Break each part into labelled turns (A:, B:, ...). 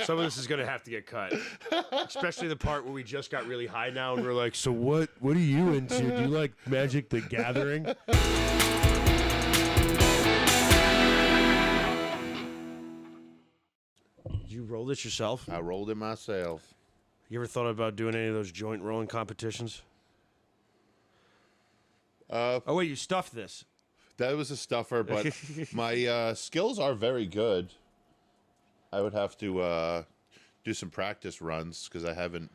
A: Some of this is gonna have to get cut, especially the part where we just got really high now, and we're like, "So what? What are you into? Do you like Magic the Gathering?" Did you roll this yourself?
B: I rolled it myself.
A: You ever thought about doing any of those joint rolling competitions? Oh wait, you stuffed this.
B: That was a stuffer, but my skills are very good. I would have to do some practice runs because I haven't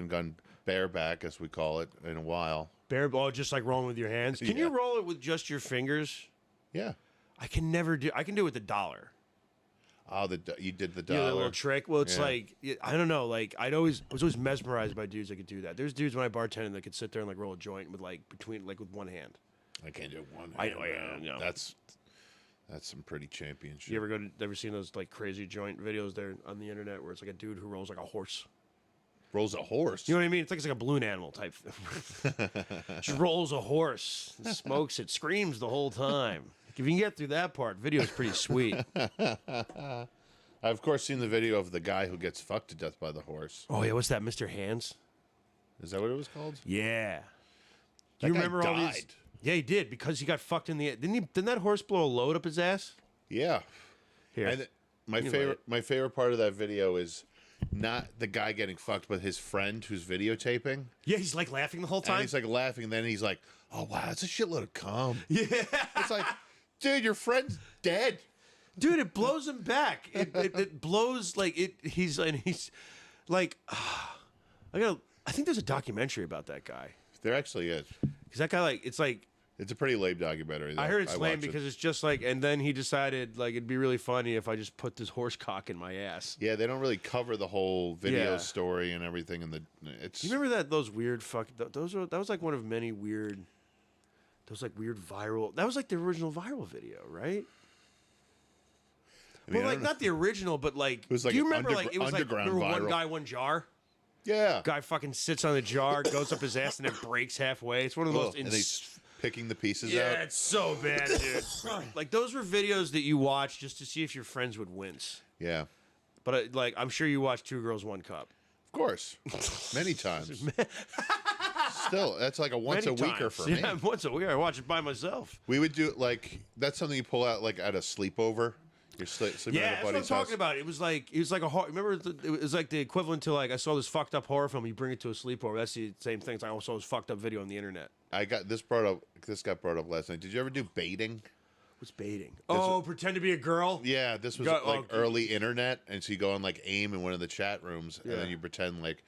B: gone bareback, as we call it, in a while.
A: Bare ball, just like rolling with your hands. Can you roll it with just your fingers?
B: Yeah.
A: I can never do. I can do it with the dollar.
B: Oh, you did the dollar.
A: Yeah, the little trick. Well, it's like I don't know. Like I was always mesmerized by dudes that could do that. There's dudes when I bartended that could sit there and like roll a joint with like with one hand.
B: I can't do one.
A: I know.
B: That's some pretty championship.
A: You ever seen those like crazy joint videos there on the internet where it's like a dude who rolls like a horse?
B: Rolls a horse.
A: You know what I mean? It's like a balloon animal type thing. Just rolls a horse, and smokes it, screams the whole time. If you can get through that part, video's pretty sweet.
B: I've of course seen the video of the guy who gets fucked to death by the horse.
A: Oh yeah, what's that, Mr. Hands?
B: Is that what it was called?
A: Yeah.
B: Do
A: you remember all
B: died.
A: these? Yeah, he did because he got fucked in the. Didn't that horse blow a load up his ass?
B: Yeah.
A: Here.
B: And my favorite part of that video is not the guy getting fucked, but his friend who's videotaping.
A: Yeah, he's like laughing the whole time.
B: And he's like laughing, and then he's like, "Oh wow, it's a shitload of cum."
A: Yeah.
B: It's like, dude, your friend's dead.
A: Dude, it blows him back. It blows like it. He's like, I think there's a documentary about that guy.
B: There actually is.
A: Because that guy it's
B: a pretty lame documentary.
A: I heard it's lame because it's just like, and then he decided like it'd be really funny if I just put this horse cock in my ass.
B: Yeah, they don't really cover the whole video story and everything. And it's.
A: You remember those weird that was like one of many weird. Those like weird viral. That was like the original viral video, right?
B: I mean,
A: well, like not the original, but like.
B: It was like
A: do you remember like it was like
B: underground
A: remember
B: viral.
A: One guy, one jar?
B: Yeah.
A: Guy fucking sits on the jar, goes up his ass, and it breaks halfway. It's one of the most.
B: And he's picking the pieces
A: yeah,
B: out.
A: it's so bad, dude. Like those were videos that you watch just to see if your friends would wince.
B: Yeah.
A: But like, I'm sure you watched Two Girls, One Cup.
B: Of course, many times. Still, that's like a once a weeker for me.
A: Yeah, once a week. I watch it by myself.
B: We would do that's something you pull out like at a sleepover. You're sleeping
A: yeah,
B: at a
A: that's what I'm
B: buddy's
A: talking
B: house.
A: about. It was like a horror. Remember, it was like the equivalent to like I saw this fucked up horror film. You bring it to a sleepover. That's the same thing. I also saw this fucked up video on the internet.
B: This got brought up last night. Did you ever do baiting?
A: What's baiting? Pretend to be a girl.
B: Yeah, this was early internet, and so you go on like AIM in one of the chat rooms, and then you pretend like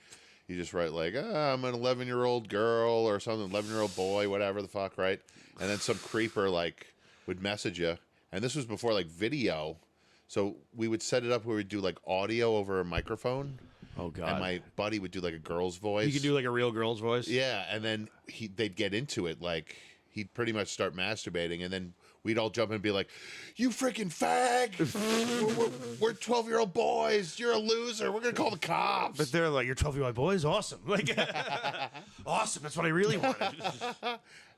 B: you just write like, I'm an 11-year-old girl or something, 11-year-old boy, whatever the fuck, right? And then some creeper like would message you, and this was before like video, so we would set it up where we'd do like audio over a microphone.
A: Oh God!
B: And my buddy would do like a girl's voice.
A: You could do like a real girl's voice.
B: Yeah, and then they'd get into it like he'd pretty much start masturbating, and then we'd all jump in and be like, "You freaking fag! we're 12-year-old boys. You're a loser. We're gonna call the cops."
A: But they're like, "You're 12-year-old boys, awesome! Like, awesome. That's what I really wanted."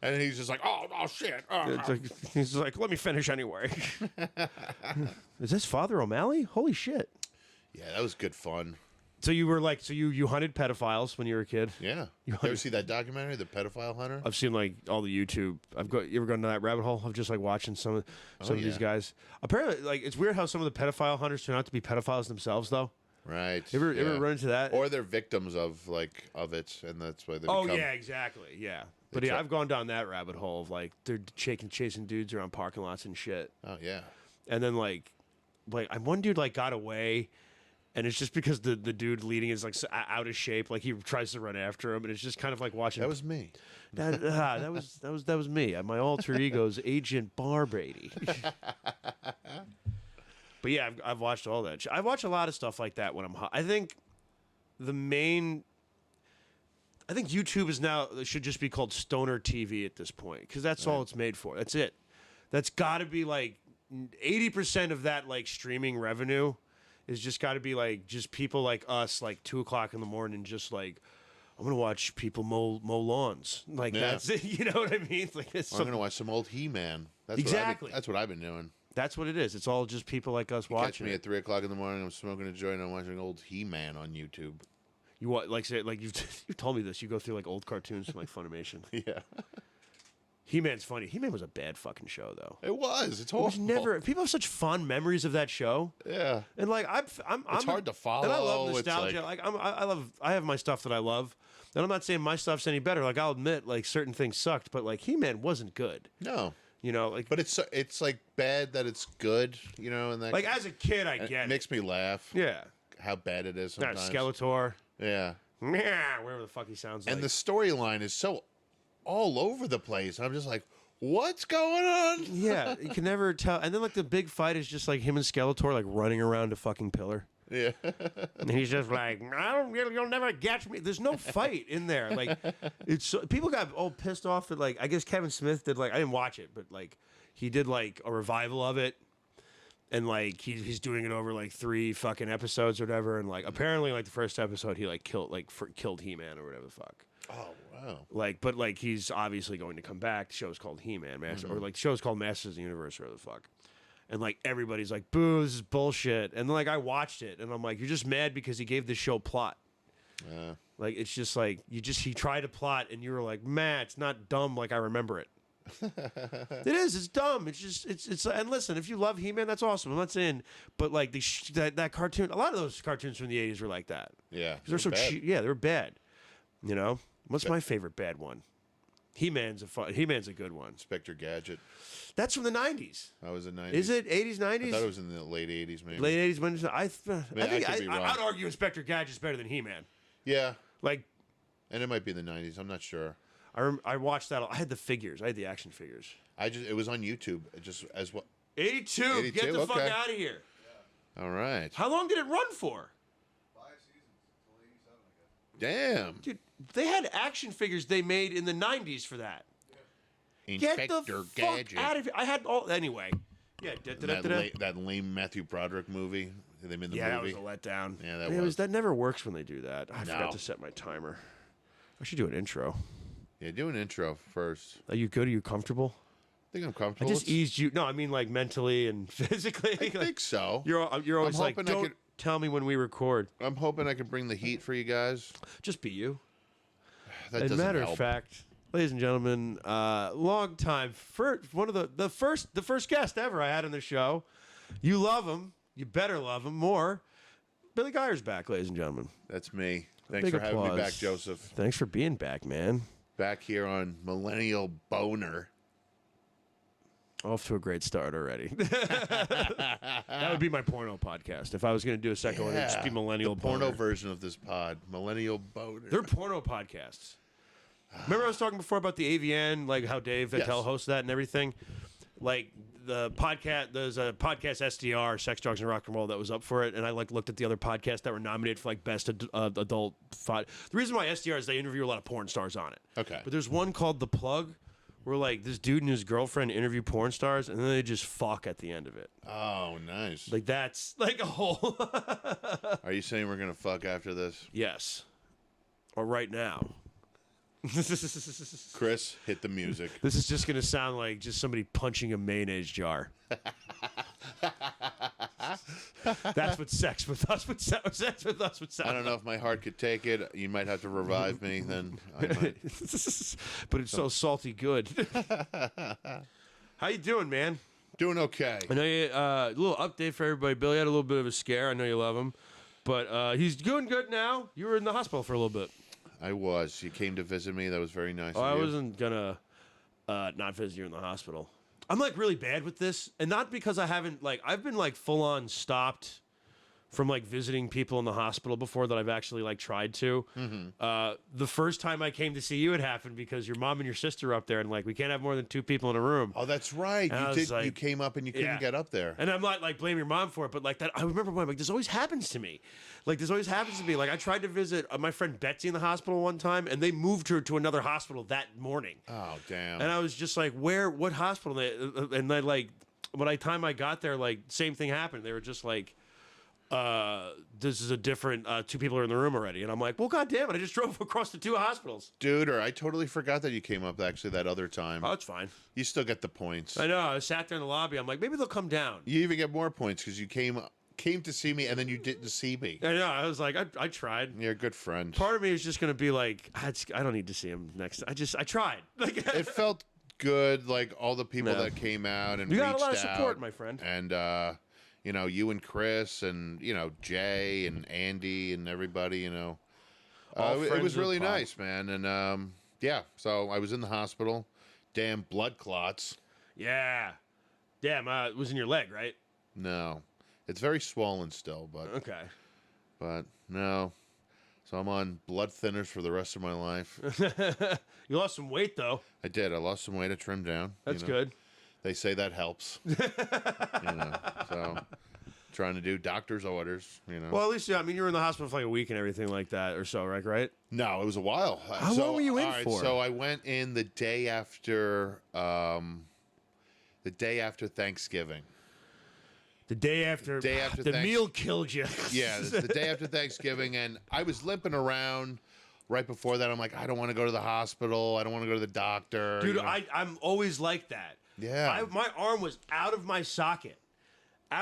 B: And he's just like, "Oh shit!"
A: He's like, "Let me finish anyway." Is this Father O'Malley? Holy shit!
B: Yeah, that was good fun.
A: So you were like, you hunted pedophiles when you were a kid?
B: Yeah. You ever see that documentary, The Pedophile Hunter?
A: I've seen like all the YouTube. You ever gone to that rabbit hole of just like watching some of these guys? Apparently, like it's weird how some of the pedophile hunters turn out to be pedophiles themselves, though.
B: Right.
A: Ever run into that?
B: Or they're victims of it, and that's why they.
A: Oh yeah, exactly. Yeah. But yeah, I've gone down that rabbit hole of like they're chasing dudes around parking lots and shit.
B: Oh yeah.
A: And then like one dude like got away. And it's just because the dude leading is like out of shape, like he tries to run after him, and it's just kind of like watching.
B: That was me.
A: That was me. My alter ego's Agent Bar Brady. But yeah, I've watched all that. I watch a lot of stuff like that when I'm hot. I think YouTube is now should just be called stoner TV at this point because that's all it's made for. That's it. That's got to be like 80% of that like streaming revenue. Is just got to be like just people like us, like 2 o'clock in the morning, just like I'm gonna watch people mow lawns. Like that's it. You know what I mean? Like
B: I'm gonna watch some old He-Man. That's
A: exactly.
B: That's what I've been doing.
A: That's what it is. It's all just people like us
B: Catch
A: watching
B: me
A: it.
B: at 3 o'clock in the morning. I'm smoking a joint. I'm watching old He-Man on YouTube.
A: You what? Like say like you've told me this. You go through like old cartoons from like Funimation.
B: Yeah,
A: He-Man's funny. He-Man was a bad fucking show though.
B: it was. It's
A: It was
B: horrible.
A: never. People have such fond memories of that show.
B: Yeah,
A: And like I'm
B: it's hard to follow.
A: And I love
B: It's
A: nostalgia.
B: like-
A: I have my stuff that I love. And I'm not saying my stuff's any better. Like I'll admit, like certain things sucked, but like He-Man wasn't good.
B: no,
A: You know, like
B: but it's like bad that it's good. You know, and that
A: like as a kid, I
B: it
A: get it.
B: makes me laugh.
A: Yeah,
B: How bad it is
A: not
B: sometimes.
A: Skeletor.
B: Yeah,
A: Yeah, whatever the fuck he sounds like.
B: and the storyline is so all over the place. I'm just like, what's going on?
A: Yeah, you can never tell. And then like the big fight is just like him and Skeletor like running around a fucking pillar.
B: Yeah,
A: And he's just like, you'll never catch me. There's no fight in there. Like, people got all pissed off at like, I guess Kevin Smith did like, I didn't watch it, but like, he did like a revival of it, and like he's doing it over like 3 fucking episodes or whatever. And like, apparently like the first episode he like killed He-Man or whatever the fuck.
B: oh wow.
A: Like, but like he's obviously going to come back. The show's called He-Man, or like the show's called Masters of the Universe or whatever the fuck. And like everybody's like, boo, this is bullshit. And then like I watched it and I'm like, you're just mad because he gave the show plot. Like it's just like he tried to plot and you were like, man, it's not dumb like I remember it. It is. It's dumb. It's just it's. And listen, if you love He-Man, that's awesome. I'm not saying, but like that cartoon, a lot of those cartoons from the '80s were like that.
B: Yeah,
A: 'Cause they're so
B: bad.
A: cheap. Yeah, they're bad. You know, what's my favorite bad one? He-Man's a good one.
B: Inspector Gadget.
A: That's from the '90s.
B: That was the 90s.
A: Is it '80s,
B: I
A: '90s?
B: thought it was in the late 80s, maybe.
A: Late '80s. When I think
B: I could be wrong.
A: I'd argue Inspector Gadget's better than He-Man.
B: Yeah,
A: Like
B: and it might be the 90s. I'm not sure.
A: I watched that. I had the figures. I had the action figures.
B: It was on YouTube. It just as what?
A: 82.
B: 82,
A: Get the fuck
B: okay.
A: out of here.
B: All right.
A: How long did it run for?
C: 5 seasons until 87, I guess.
B: Damn.
A: Dude, they had action figures they made in the '90s for that. Get
B: Inspector
A: the fuck
B: Gadget.
A: out of here. I had all anyway. Yeah,
B: That lame Matthew Broderick movie. They made the
A: yeah, that
B: movie.
A: was a letdown.
B: Yeah, that
A: It
B: was.
A: That never works when they do that. I
B: No.
A: forgot to set my timer. I should do an intro.
B: Yeah, do an intro first.
A: Are you good? Are you comfortable?
B: I think I'm
A: I
B: comfortable.
A: just eased you. No, I mean like mentally and physically.
B: I think so.
A: You're always like,
B: hoping I
A: don't
B: could-
A: tell me when we record.
B: I'm hoping I can bring the heat for you guys.
A: Just be you.
B: That
A: As a
B: doesn't
A: matter
B: help.
A: of fact, ladies and gentlemen, long time one of the first guest ever I had on the show. You love him. You better love him more. Billy Geyer's back, ladies and gentlemen.
B: That's me. Thanks
A: Big
B: for having me
A: applause.
B: back, Joseph.
A: Thanks for being back, man.
B: Back here on Millennial Boner.
A: Off to a great start already. That would be my porno podcast. If I was going to do a second one, it'd just be Millennial
B: the porno
A: Boner.
B: version of this pod, Millennial Boner.
A: They're porno podcasts. Remember I was talking before about the AVN, like how Dave Attell hosts that and everything? Like the podcast, there's a podcast SDR, Sex, Drugs, and Rock and Roll that was up for it, and I like looked at the other podcasts that were nominated for like best adult. The reason why SDR is they interview a lot of porn stars on it.
B: Okay.
A: But there's one called The Plug, where like this dude and his girlfriend interview porn stars, and then they just fuck at the end of it.
B: Oh, nice.
A: Like that's like a whole.
B: Are you saying we're going to fuck after this?
A: Yes. Or right now.
B: Chris, hit the music.
A: This is just gonna sound like just somebody punching a mayonnaise jar. That's what sex with us would sound. Sex with us would sound.
B: I don't know if my heart could take it. You might have to revive me. Then I might.
A: But it's so salty good. How you doing, man?
B: Doing okay.
A: I know you. A little update for everybody. Billy had a little bit of a scare. I know you love him, but he's doing good now. You were in the hospital for a little bit.
B: I was. You came to visit me. That was very nice.
A: Oh,
B: of
A: I
B: you.
A: wasn't gonna not visit you in the hospital. I'm like really bad with this, and not because I haven't like I've been like full on stopped from like visiting people in the hospital before that I've actually like tried to. The first time I came to see you, it happened because your mom and your sister were up there, and like we can't have more than 2 people in a room.
B: Oh, that's right.
A: And I
B: You
A: was
B: did.
A: like,
B: you came up and you couldn't
A: yeah.
B: get up there.
A: And I'm not like blaming your mom for it, but like that, I remember when like this always happens to me. Like this always happens to me. Like I tried to visit my friend Betsy in the hospital one time, and they moved her to another hospital that morning.
B: Oh, damn.
A: And I was just like, what hospital? And then like, by the time I got there, like same thing happened. They were just like, this is a different 2 people are in the room already, and I'm like, well, goddamn it, I just drove across the 2 hospitals.
B: Dude, or I totally forgot that you came up actually that other time.
A: Oh, it's fine.
B: You still get the points.
A: I know. I sat there in the lobby. I'm like, maybe they'll come down.
B: You even get more points because you came to see me and then you didn't see me.
A: I know. I was like, I tried.
B: You're a good friend.
A: Part of me is just gonna be like, I don't need to see him next. I tried. Like,
B: It felt good, like all the people that came out and
A: you got
B: reached
A: a lot of
B: out,
A: support, my friend.
B: and you know, you and Chris and you know Jay and Andy and everybody. You know,
A: All
B: it
A: friends
B: was
A: of the
B: really
A: pod.
B: nice, man. And yeah, so I was in the hospital. Damn blood clots.
A: Yeah. Damn. It was in your leg, right?
B: No, it's very swollen still,
A: Okay.
B: but no. So I'm on blood thinners for the rest of my life.
A: You lost some weight though.
B: I did. I lost some weight. I trimmed down.
A: That's
B: you know.
A: good.
B: They say that helps. You know, so trying to do doctor's orders. You know.
A: Well, at least I mean you were in the hospital for like a week and everything like that, or so, right?
B: No, it was a while.
A: How long were you in
B: all right,
A: for?
B: So I went in the day after Thanksgiving.
A: The day after the meal killed you.
B: Yeah, it's the day after Thanksgiving, and I was limping around. Right before that, I'm like, I don't want to go to the hospital. I don't want to go to the doctor.
A: Dude,
B: you know?
A: I'm always like that.
B: Yeah.
A: My arm was out of my socket. And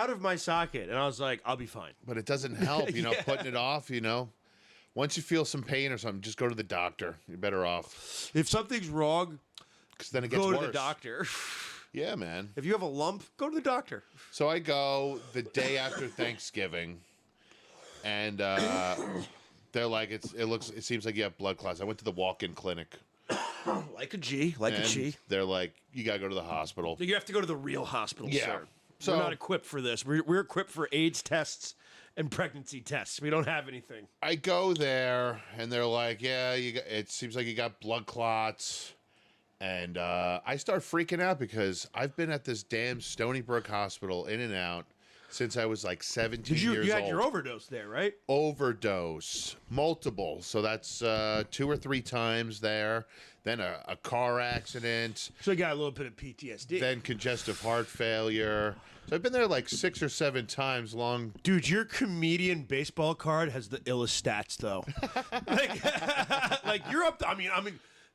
A: I was like, I'll be fine.
B: But it doesn't help, you know,
A: Yeah.
B: putting it off, you know. Once you feel some pain or something, just go to the doctor. You're better off.
A: If something's wrong,
B: Because then it gets
A: go
B: worse.
A: to the doctor.
B: Yeah, man.
A: If you have a lump, go to the doctor.
B: So I go the day after Thanksgiving, and they're like, it seems like you have blood clots. I went to the walk-in clinic,
A: Like a G.
B: and they're like, you gotta go to the hospital.
A: You have to go to the real hospital,
B: Yeah.
A: sir.
B: So-
A: We're not equipped for this. We're equipped for AIDS tests and pregnancy tests. We don't have anything.
B: I go there, and they're like, yeah, it seems like you got blood clots. And I start freaking out because I've been at this damn Stony Brook Hospital in and out since I was like 17 years
A: You
B: old.
A: had your overdose there, right?
B: Overdose, multiple. So that's 2 or 3 times there. Then a car accident.
A: So you got a little bit of PTSD.
B: Then congestive heart failure. So I've been there like 6 or 7 times long.
A: Dude, your comedian baseball card has the illest stats, though. like you're up. I mean,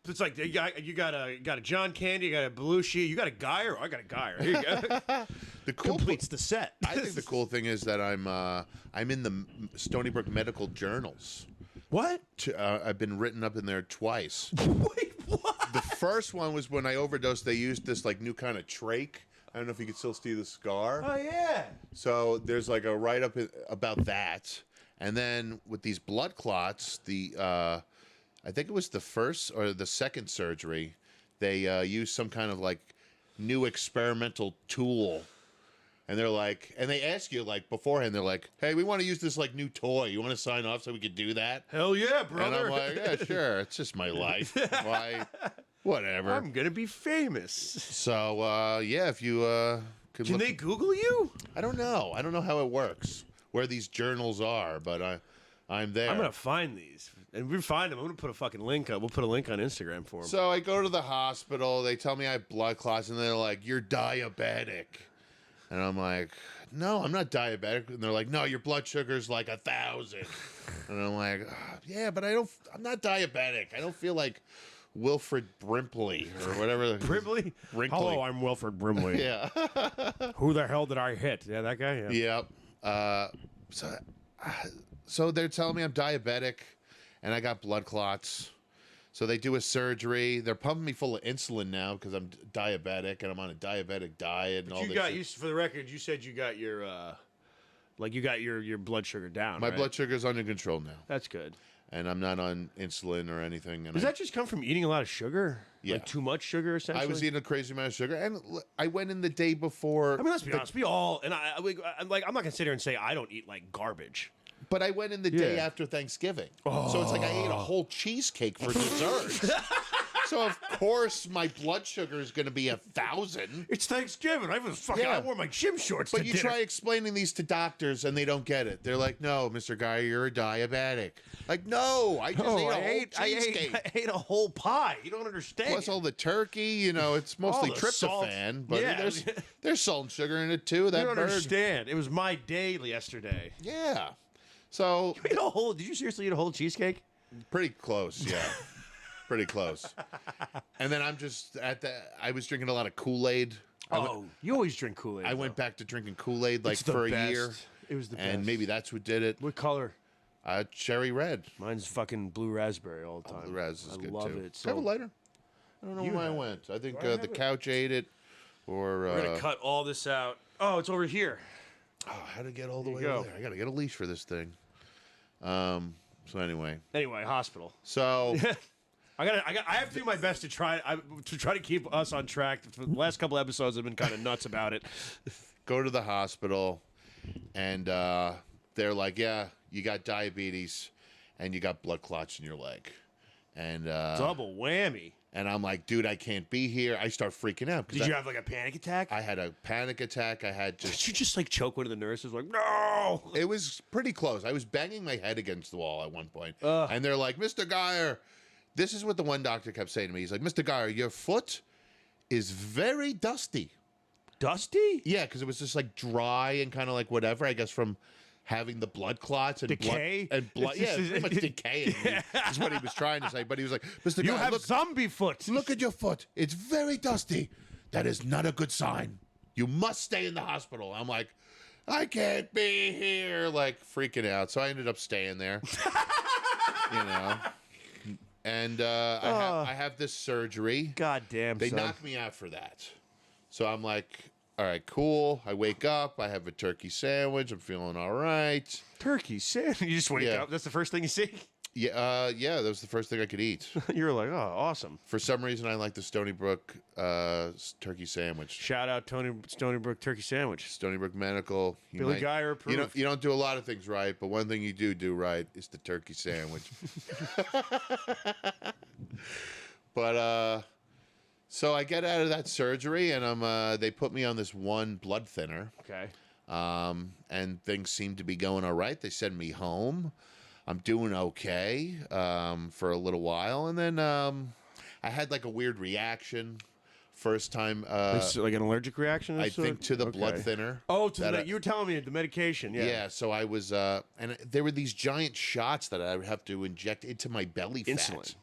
A: it's like you got a John Candy, you got a Belushi, you got a Geyer. Oh, I got a Geyer. Here you go.
B: The cool
A: Completes the set.
B: I think the cool thing is that I'm in the Stony Brook medical journals.
A: What?
B: I've been written up in there twice.
A: Wait, what?
B: The first one was when I overdosed. They used this like new kind of trach. I don't know if you can still see the scar.
A: Oh yeah.
B: So there's like a write up about that, and then with these blood clots, I think it was the first or the second surgery, they used some kind of like new experimental tool. And they're like, and they ask you like beforehand, they're like, hey, we want to use this like new toy. You want to sign off so we could do that?
A: Hell yeah,
B: And
A: brother.
B: I'm like, yeah, sure. It's just my life. Why? Whatever.
A: I'm gonna be famous.
B: So, yeah, if you could
A: Can
B: look,
A: they Google you?
B: I don't know. I don't know how it works, where these journals are, but I'm there.
A: I'm gonna find these, and if we find them, I'm gonna put a fucking link up. We'll put a link on Instagram for them.
B: So I go to the hospital. They tell me I have blood clots, and they're like, "You're diabetic," and I'm like, "No, I'm not diabetic." And they're like, "No, your blood sugar's like 1,000," and I'm like, "Yeah, but I'm not diabetic. I don't feel like Wilfred Brimley or whatever."
A: Brimley?
B: Brinkley.
A: Hello, I'm Wilfred Brimley.
B: Yeah.
A: Who the hell did I hit? Yeah, that guy. Yeah.
B: Yep. So they're telling me I'm diabetic, and I got blood clots. So they do a surgery. They're pumping me full of insulin now because I'm diabetic and I'm on a diabetic diet and all
A: You
B: this.
A: got
B: shit.
A: you for the record. You said you got your your blood sugar down.
B: My
A: right?
B: blood sugar's under control now,
A: That's good.
B: and I'm not on insulin or anything. And
A: Does that just come from eating a lot of sugar?
B: Yeah.
A: Like too much sugar, essentially.
B: I was eating a crazy amount of sugar, and I went in the day before.
A: I mean, let's be honest. We all, and I'm not gonna sit here and say I don't eat like garbage.
B: But I went in the day
A: Yeah.
B: after Thanksgiving, so it's like I ate a whole cheesecake for dessert. So of course my blood sugar is going to be 1,000.
A: It's Thanksgiving. I wore my gym shorts
B: But
A: to
B: you
A: dinner.
B: try explaining these to doctors and they don't get it. They're like, "No, Mr. Geyer, you're a diabetic." Like, no, I just ate a whole cheesecake.
A: I ate a whole pie. You don't understand.
B: Plus all the turkey, you know, it's mostly
A: All the salt.
B: tryptophan, but
A: Yeah.
B: there's salt and sugar in it too. That
A: You don't
B: bird.
A: understand. It was my day yesterday.
B: Yeah. So
A: You ate a whole. Did you seriously eat a whole cheesecake?
B: pretty close, yeah. Pretty close. And then I'm just I was drinking a lot of Kool-Aid.
A: You always drink Kool-Aid.
B: I went back to drinking Kool-Aid like
A: It's the
B: for a
A: best.
B: year.
A: It was the best.
B: And maybe that's what did it.
A: What color?
B: Cherry red.
A: Mine's fucking blue raspberry all the time.
B: The res is
A: I
B: good
A: love
B: too.
A: it.
B: Have a
A: So
B: lighter. I don't know
A: You
B: where I
A: have-
B: went. I think
A: Do I
B: the
A: have it?
B: couch ate it, or
A: we're gonna cut all this out. Oh, it's over here.
B: how to get all the
A: There
B: way
A: you
B: over
A: go.
B: there? I gotta get a leash for this thing. So anyway,
A: Anyway, hospital.
B: so
A: I have to do my best to try to keep us on track. For the last couple episodes, I've been kind of nuts about it.
B: go to the hospital, and they're like, "Yeah, you got diabetes, and you got blood clots in your leg," and
A: Double whammy.
B: and I'm like, "Dude, I can't be here." I start freaking out
A: Did you have like a panic attack?
B: I had a panic attack. I had just.
A: Did you just like choke one of the nurses? Like, no.
B: It was pretty close. I was banging my head against the wall at one point.
A: Ugh.
B: And they're like, "Mr. Geyer," this is what the one doctor kept saying to me. He's like, "Mr. Geyer, your foot is very dusty."
A: Dusty?
B: Yeah, because it was just like dry and kind of like whatever, I guess, from having the blood clots and
A: Decay?
B: blood and blood.
A: It's
B: Yeah,
A: just-
B: pretty much decaying is what he was trying to say. But he was like, "Mr.
A: You
B: Geyer,
A: have
B: look,
A: zombie foot.
B: look at your foot. It's very dusty. That is not a good sign. You must stay in the hospital." I'm like, "I can't be here," like freaking out. So I ended up staying there, you know. And I have this surgery.
A: God damn.
B: They
A: son.
B: knocked me out for that. So I'm like, all right, cool. I wake up. I have a turkey sandwich. I'm feeling all right.
A: Turkey sandwich. You just wake
B: Yeah.
A: up. That's the first thing you see.
B: Yeah, that was the first thing I could eat.
A: You're like, oh, awesome.
B: For some reason, I like the Stony Brook turkey sandwich.
A: Shout out Stony Brook turkey sandwich.
B: Stony Brook Medical. You
A: Billy Geyer approved.
B: You don't do a lot of things right, but one thing you do right is the turkey sandwich. But so I get out of that surgery, and they put me on this one blood thinner.
A: Okay.
B: And things seem to be going all right. They send me home. I'm doing okay for a little while, and then I had like a weird reaction. First time,
A: It's like an allergic reaction. Of
B: I
A: sort?
B: think to the blood
A: Okay.
B: thinner.
A: Oh, to
B: that
A: you were telling me the medication. Yeah.
B: Yeah, so I was, and there were these giant shots that I would have to inject into my belly fat.
A: Insulin.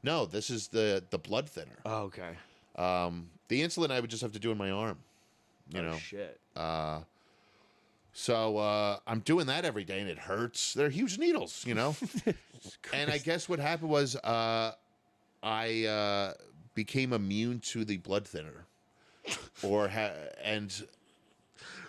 B: No, this is the blood thinner.
A: Oh, okay.
B: The insulin I would just have to do in my arm. You know.
A: Shit.
B: So I'm doing that every day, and it hurts. They're huge needles, you know. And I guess what happened was I became immune to the blood thinner, and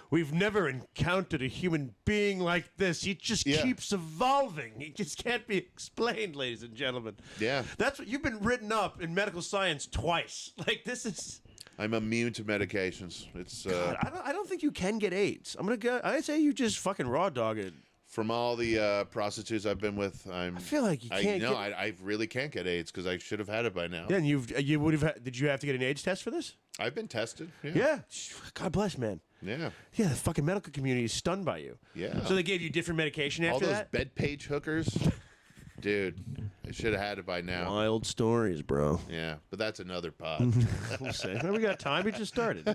A: We've never encountered a human being like this. He just
B: Yeah.
A: keeps evolving. He just can't be explained, ladies and gentlemen.
B: Yeah.
A: That's what you've been written up in medical science twice. Like this is.
B: I'm immune to medications. It's
A: God, I don't think you can get AIDS. I'm gonna go. I say you just fucking raw dog it.
B: from all the prostitutes I've been with. I
A: feel like you can't get-
B: I really can't get AIDS because I should have had it by now.
A: Then you would have. Did you have to get an AIDS test for this?
B: I've been tested. Yeah.
A: Yeah. God bless, man.
B: Yeah.
A: Yeah, the fucking medical community is stunned by you.
B: Yeah.
A: So they gave you different medication
B: All
A: after
B: those
A: that.
B: bed page hookers. Dude, I should have had it by now.
A: Wild stories, bro.
B: Yeah, but that's another pod.
A: We'll say. We got time. We just started.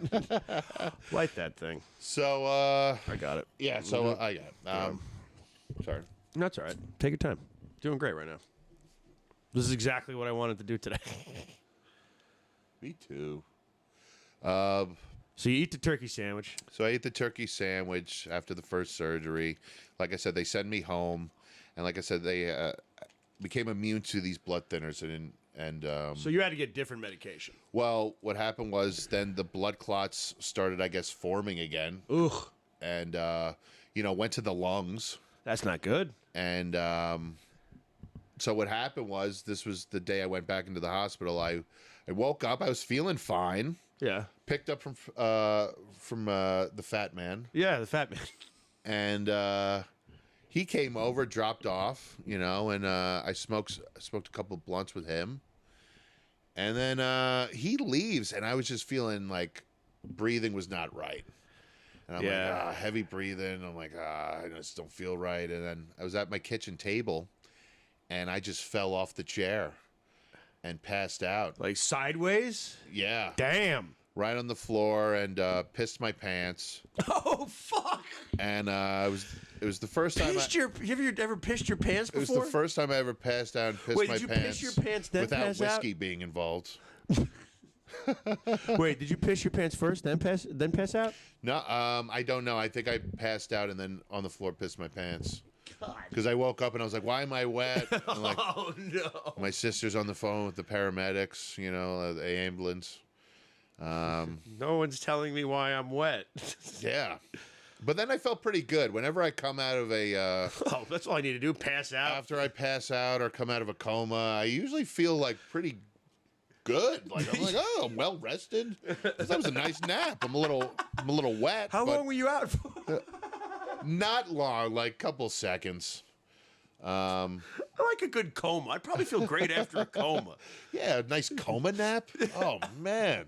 A: Light that thing.
B: So,
A: I got it.
B: yeah, so I got it. Sorry.
A: That's all right. Take your time. Doing great right now. This is exactly what I wanted to do today.
B: Me too.
A: So you eat the turkey sandwich.
B: So I ate the turkey sandwich after the first surgery. Like I said, they send me home, and like I said, they became immune to these blood thinners, and
A: So you had to get different medication.
B: well, what happened was then the blood clots started, I guess, forming again,
A: Ugh.
B: and went to the lungs,
A: That's not good.
B: and so what happened was this was the day I went back into the hospital. I woke up, I was feeling fine.
A: Yeah.
B: Picked up from the fat man,
A: Yeah, the fat man.
B: and he came over, dropped off, and I smoked a couple of blunts with him, And then he leaves, and I was just feeling like breathing was not right. And I'm like, heavy breathing. I'm like, I just don't feel right. And then I was at my kitchen table, and I just fell off the chair and passed out.
A: Like sideways?
B: Yeah.
A: Damn.
B: Right on the floor, and pissed my pants.
A: Oh, fuck.
B: And it was the first time
A: Have you ever pissed your pants before?
B: It was the first time I ever passed out and pissed my pants.
A: Wait, did you piss your pants then
B: without
A: pass
B: whiskey being involved?
A: Wait, did you piss your pants first, then pass out?
B: No, I don't know. I think I passed out and then on the floor pissed my pants. Because I woke up and I was like, "Why am I wet?" And like,
A: oh no!
B: My sister's on the phone with the paramedics. You know, the ambulance.
A: No one's telling me why I'm wet.
B: Yeah. But then I felt pretty good. Whenever I come out of a...
A: oh, that's all I need to do, pass out.
B: After I pass out or come out of a coma, I usually feel like pretty good. Like I'm like, oh, I'm well rested. That was a nice nap. I'm a little wet.
A: How long were you out for?
B: Not long, like a couple seconds.
A: I like a good coma. I'd probably feel great after a coma.
B: Yeah, a nice coma nap. Oh, man.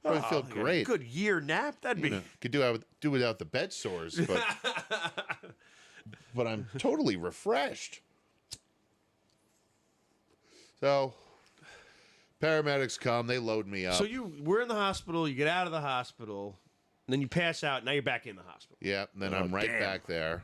B: Probably feel great.
A: A good year nap. That'd be.
B: Could do without the bed sores, but I'm totally refreshed. So, paramedics come. They load me up.
A: So we're in the hospital. You get out of the hospital, and then you pass out. Now you're back in the hospital.
B: Yeah. And then I'm right back there.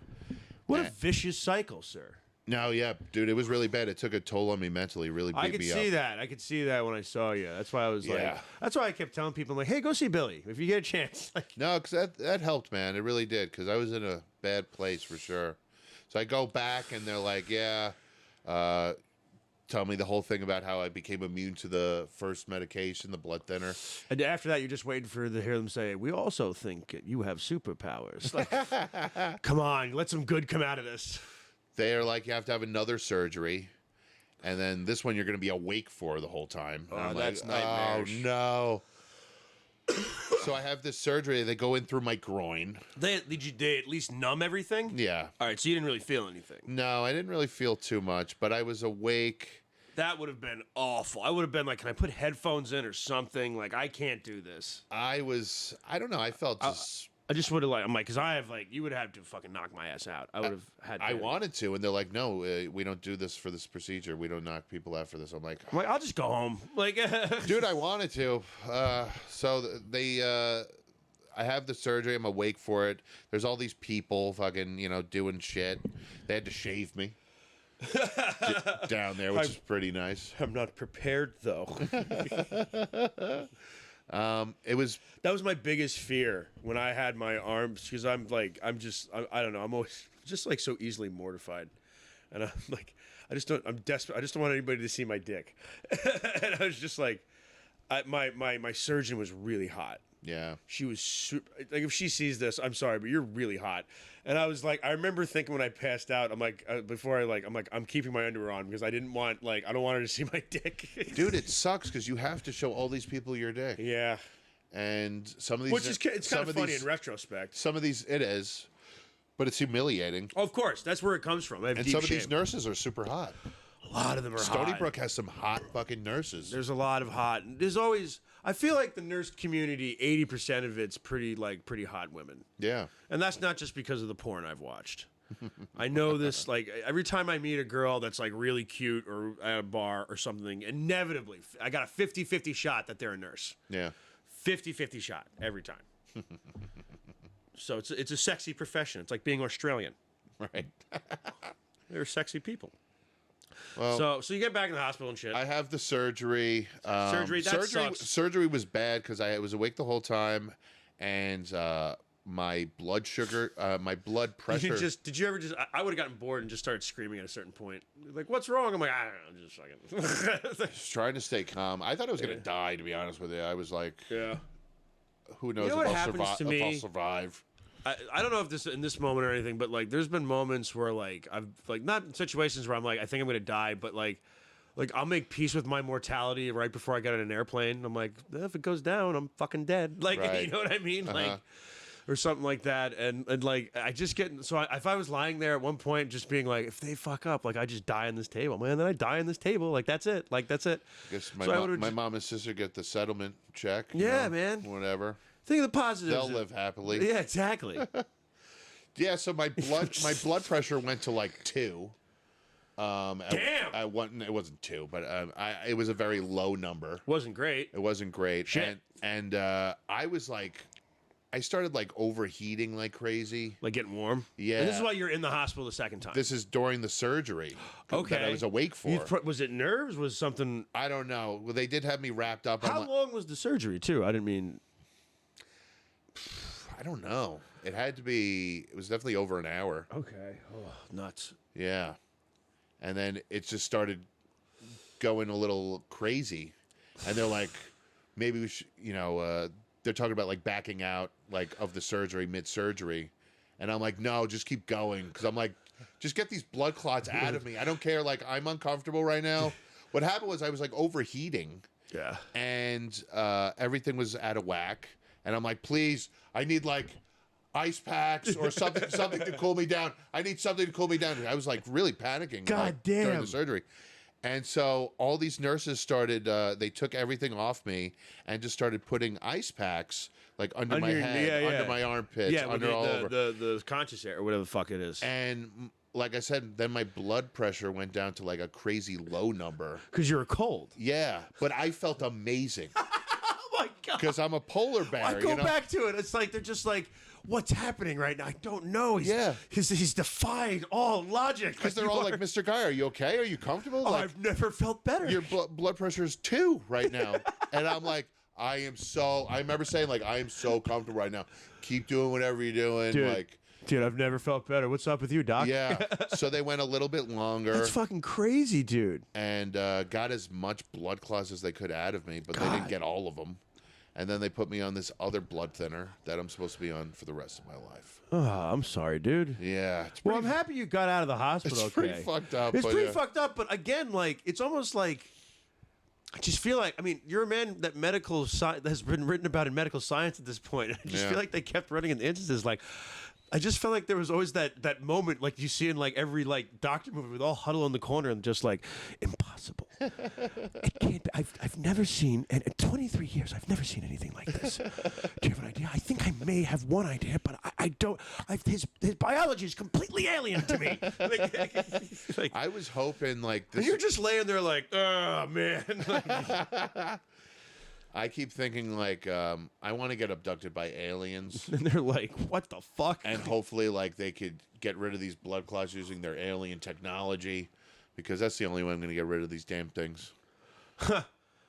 A: What a vicious cycle, sir.
B: No, yeah, dude, it was really bad. It took a toll on me mentally. Really beat me up.
A: I could see that. I could see that when I saw you. That's why I was like, that's why I kept telling people, like, hey, go see Billy if you get a chance. Like,
B: no, because that helped, man. It really did, because I was in a bad place for sure. So I go back, and they're like, tell me the whole thing about how I became immune to the first medication, the blood thinner.
A: And after that, you're just waiting to hear them say, we also think you have superpowers. Like, come on, let some good come out of this.
B: They're like, you have to have another surgery, and then this one you're going to be awake for the whole time.
A: Oh, that's
B: like,
A: nightmarish.
B: Oh, no. So I have this surgery. They go in through my groin.
A: They at least numb everything?
B: Yeah.
A: All right, so you didn't really feel anything?
B: No, I didn't really feel too much, but I was awake.
A: That would have been awful. I would have been like, can I put headphones in or something? Like, I can't do this.
B: I don't know. I felt just...
A: I just would have I'm like, because I have you would have to fucking knock my ass out. I would have had to.
B: I wanted to, and they're like, no, we don't do this for this procedure. We don't knock people out for this. I'm like,
A: I'll just go home. Like,
B: dude, I wanted to. So I have the surgery. I'm awake for it. There's all these people fucking, doing shit. They had to shave me down there, which is pretty nice.
A: I'm not prepared, though. That was my biggest fear when I had my arms, because I don't know, I'm always just like so easily mortified, and I'm like, I'm desperate. I just don't want anybody to see my dick, and I was just like, my surgeon was really hot.
B: Yeah,
A: she was super. Like, if she sees this, I'm sorry, but you're really hot. And I was like, I remember thinking when I passed out, I'm like, I'm keeping my underwear on because I didn't want, I don't want her to see my dick.
B: Dude, it sucks because you have to show all these people your dick.
A: Yeah.
B: And some of these,
A: which is it's kind of funny in retrospect.
B: Some of these, it is, but it's humiliating.
A: Oh, of course, that's where it comes from.
B: And some of these nurses are super hot.
A: A lot of them are hot.
B: Stony Brook has some hot fucking nurses.
A: There's a lot of hot. There's always. I feel like the nurse community, 80% of it's pretty hot women.
B: Yeah.
A: And that's not just because of the porn I've watched. I know this, every time I meet a girl that's really cute or at a bar or something, inevitably I got a 50-50 shot that they're a nurse.
B: Yeah.
A: 50-50 shot every time. So it's a sexy profession. It's like being Australian.
B: Right.
A: They're sexy people.
B: Well,
A: so you get back in the hospital and shit.
B: I have the surgery. Surgery was bad because I was awake the whole time, and my blood sugar, my blood pressure.
A: Did you ever just? I would have gotten bored and just started screaming at a certain point. Like, what's wrong? I'm like, I don't know, just fucking.
B: Just trying to stay calm. I thought I was gonna die. To be honest with you, I was like,
A: yeah.
B: Who knows if I'll survive?
A: I don't know if this in this moment or anything, but there's been moments where I've not in situations where I'm I think I'm gonna die, but I'll make peace with my mortality right before I get on an airplane. I'm like, if it goes down, I'm fucking dead.
B: Right.
A: You know what I mean? or something like that. And like, I just get, so if I was lying there at one point, just being like, if they fuck up, like, I just die on this table, man. Then I die on this table. Like, that's it. Like, that's it.
B: I guess
A: So
B: my mom and sister get the settlement check.
A: Yeah, man.
B: Whatever.
A: Think of the positives.
B: They'll live happily.
A: Yeah, exactly.
B: Yeah, so my blood pressure went to like 2.
A: Damn.
B: It wasn't 2, but it was a very low number.
A: Wasn't great.
B: It wasn't great.
A: Shit.
B: And I was like, I started like overheating like crazy.
A: Like getting warm?
B: Yeah.
A: And this is why you're in the hospital the second time.
B: This is during the surgery
A: okay.
B: that I was awake for.
A: Was it nerves? Was something...
B: I don't know. Well, they did have me wrapped up.
A: How long was the surgery, too? I didn't mean...
B: I don't know. It had to be... It was definitely over an hour.
A: Okay. Oh, nuts.
B: Yeah. And then it just started going a little crazy. And they're like, maybe we should, they're talking about like backing out like of the surgery mid-surgery. And I'm like, no, just keep going. Because I'm like, just get these blood clots out of me. I don't care. Like, I'm uncomfortable right now. What happened was I was like overheating.
A: Yeah.
B: And everything was out of whack. And I'm like, please, I need like ice packs or something to cool me down. I need something to cool me down. I was like really panicking during the surgery. And so all these nurses started, they took everything off me and just started putting ice packs like under my head, under my armpits, under all over.
A: The conscious air or whatever the fuck it is.
B: And like I said, then my blood pressure went down to like a crazy low number.
A: Because you were cold.
B: Yeah, but I felt amazing.
A: Oh my God.
B: Because I'm a polar bear.
A: I go back to it. It's like they're just like, what's happening right now? I don't know. He's defied all logic.
B: Because they're all like, Mr. Geyer, are you okay? Are you comfortable?
A: Oh,
B: like,
A: I've never felt better.
B: Your blood pressure is 2 right now. And I'm like, I remember saying like, I am so comfortable right now. Keep doing whatever you're doing.
A: Dude, I've never felt better. What's up with you, Doc?
B: Yeah. So they went a little bit longer.
A: That's fucking crazy, dude.
B: And got as much blood clots as they could out of me, but they didn't get all of them. And then they put me on this other blood thinner that I'm supposed to be on for the rest of my life.
A: Oh, I'm sorry, dude.
B: Yeah.
A: Well, I'm happy you got out of the hospital.
B: It's pretty fucked up.
A: It's pretty fucked up, but again, like, it's almost like, I just feel like, I mean, you're a man that has been written about in medical science at this point. I just feel like they kept running in instances like, I just felt like there was always that moment like you see in like every like doctor movie with all huddle in the corner and just like, impossible. It can't be. I've never seen, and in 23 years, I've never seen anything like this. Do you have an idea? I think I may have one idea, but I don't. His biology is completely alien to me. Like,
B: I was hoping like this.
A: And you're just laying there like, oh, man.
B: I keep thinking like I want to get abducted by aliens.
A: And they're like, what the fuck?
B: And hopefully like they could get rid of these blood clots using their alien technology, because that's the only way I'm going to get rid of these damn things.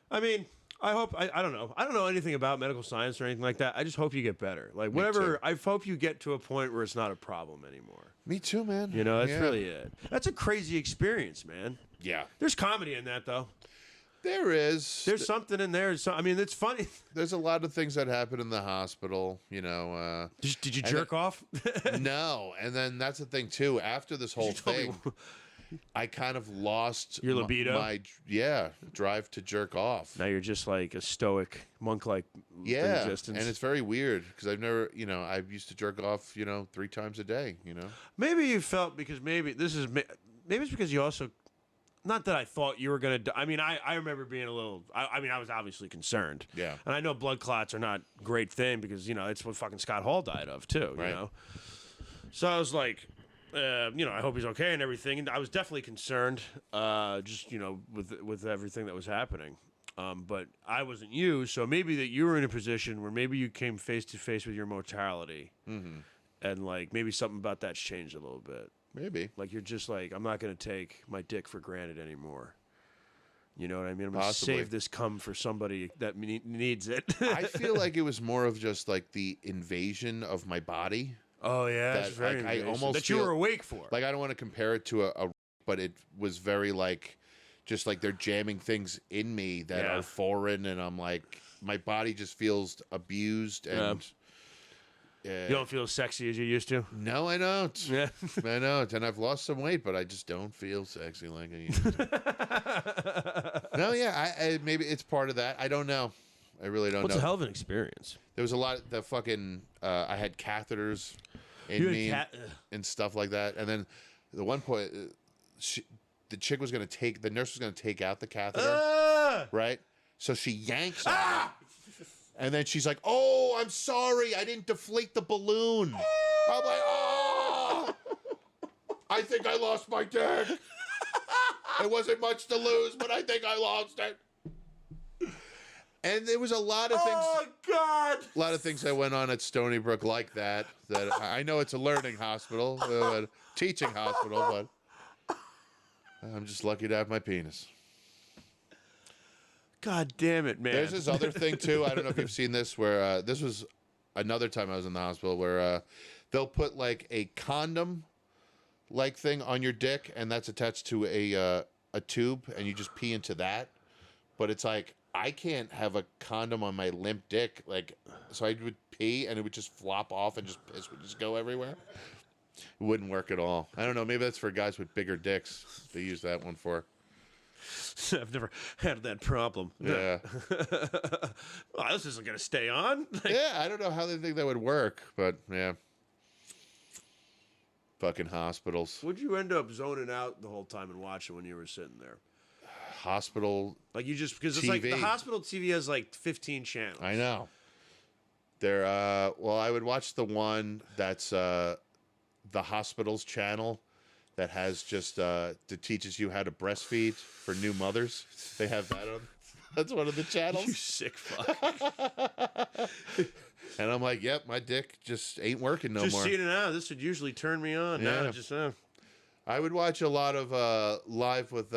A: I mean, I hope, I don't know. I don't know anything about medical science or anything like that. I just hope you get better. Like, whatever, I hope you get to a point where it's not a problem anymore.
B: Me too, man.
A: You know, that's really it. That's a crazy experience, man.
B: Yeah.
A: There's comedy in that, though.
B: There is.
A: There's something in there. I mean, it's funny.
B: There's a lot of things that happen in the hospital, you know.
A: Did you jerk off?
B: No. And then that's the thing, too. After this whole thing, I kind of lost
A: your libido.
B: My drive to jerk off.
A: Now you're just like a stoic monk-like existence.
B: And it's very weird because I've never, I used to jerk off, 3 times a day.
A: Maybe you felt maybe it's because you also. Not that I thought you were going to die. I mean, I remember being a little... I mean, I was obviously concerned.
B: Yeah.
A: And I know blood clots are not a great thing because, it's what fucking Scott Hall died of, too, you know? So I was like, I hope he's okay and everything. And I was definitely concerned, just, with everything that was happening. But I wasn't you, so maybe that you were in a position where maybe you came face-to-face with your mortality. Mm-hmm. And, like, maybe something about that's changed a little bit.
B: Maybe.
A: Like, you're just like, I'm not going to take my dick for granted anymore. You know what I mean? I'm going to save this cum for somebody that needs it.
B: I feel like it was more of just, like, the invasion of my body.
A: Oh, yeah. That's very
B: I almost
A: that you were awake for.
B: Like, I don't want to compare it to but it was very, like, just like they're jamming things in me that are foreign, and I'm like, my body just feels abused and...
A: You don't feel as sexy as you used to?
B: No, I don't.
A: Yeah.
B: I don't. And I've lost some weight, but I just don't feel sexy like I used to. No, yeah. Maybe it's part of that. I don't know. I really don't
A: What's
B: know.
A: a hell of an experience?
B: There was a lot. The fucking. I had catheters in
A: You had
B: me and stuff like that. And then, the one point, the chick was gonna take. The nurse was gonna take out the catheter. Right. So she yanks on it. And then she's like, "Oh, I'm sorry. I didn't deflate the balloon." I'm like, "Oh, I think I lost my dick. It wasn't much to lose, but I think I lost it." And there was a lot of things.
A: Oh God!
B: A lot of things that went on at Stony Brook like that. That I know it's a learning hospital, a teaching hospital, but I'm just lucky to have my penis.
A: God damn it, man!
B: There's this other thing too. I don't know if you've seen this. Where this was another time I was in the hospital where they'll put like a condom like thing on your dick, and that's attached to a tube, and you just pee into that. But it's like, I can't have a condom on my limp dick, like, so I would pee and it would just flop off and just piss would just go everywhere. It wouldn't work at all. I don't know. Maybe that's for guys with bigger dicks. They use that one for.
A: I've never had that problem.
B: Yeah.
A: Well, this isn't gonna stay on.
B: Yeah, I don't know how they think that would work, but yeah. Fucking hospitals.
A: Would you end up zoning out the whole time and watching when you were sitting there?
B: Hospital.
A: Like you just because it's like the
B: TV.
A: hospital TV has like 15 channels.
B: I know. There. Well, I would watch the one that's the hospital's channel that has just that teaches you how to breastfeed for new mothers. They have that on. That's one of the channels.
A: You sick fuck.
B: And I'm like, yep, my dick just ain't working no
A: Just
B: more.
A: seeing it now, this would usually turn me on.
B: Yeah.
A: Now it just
B: I would watch a lot of live with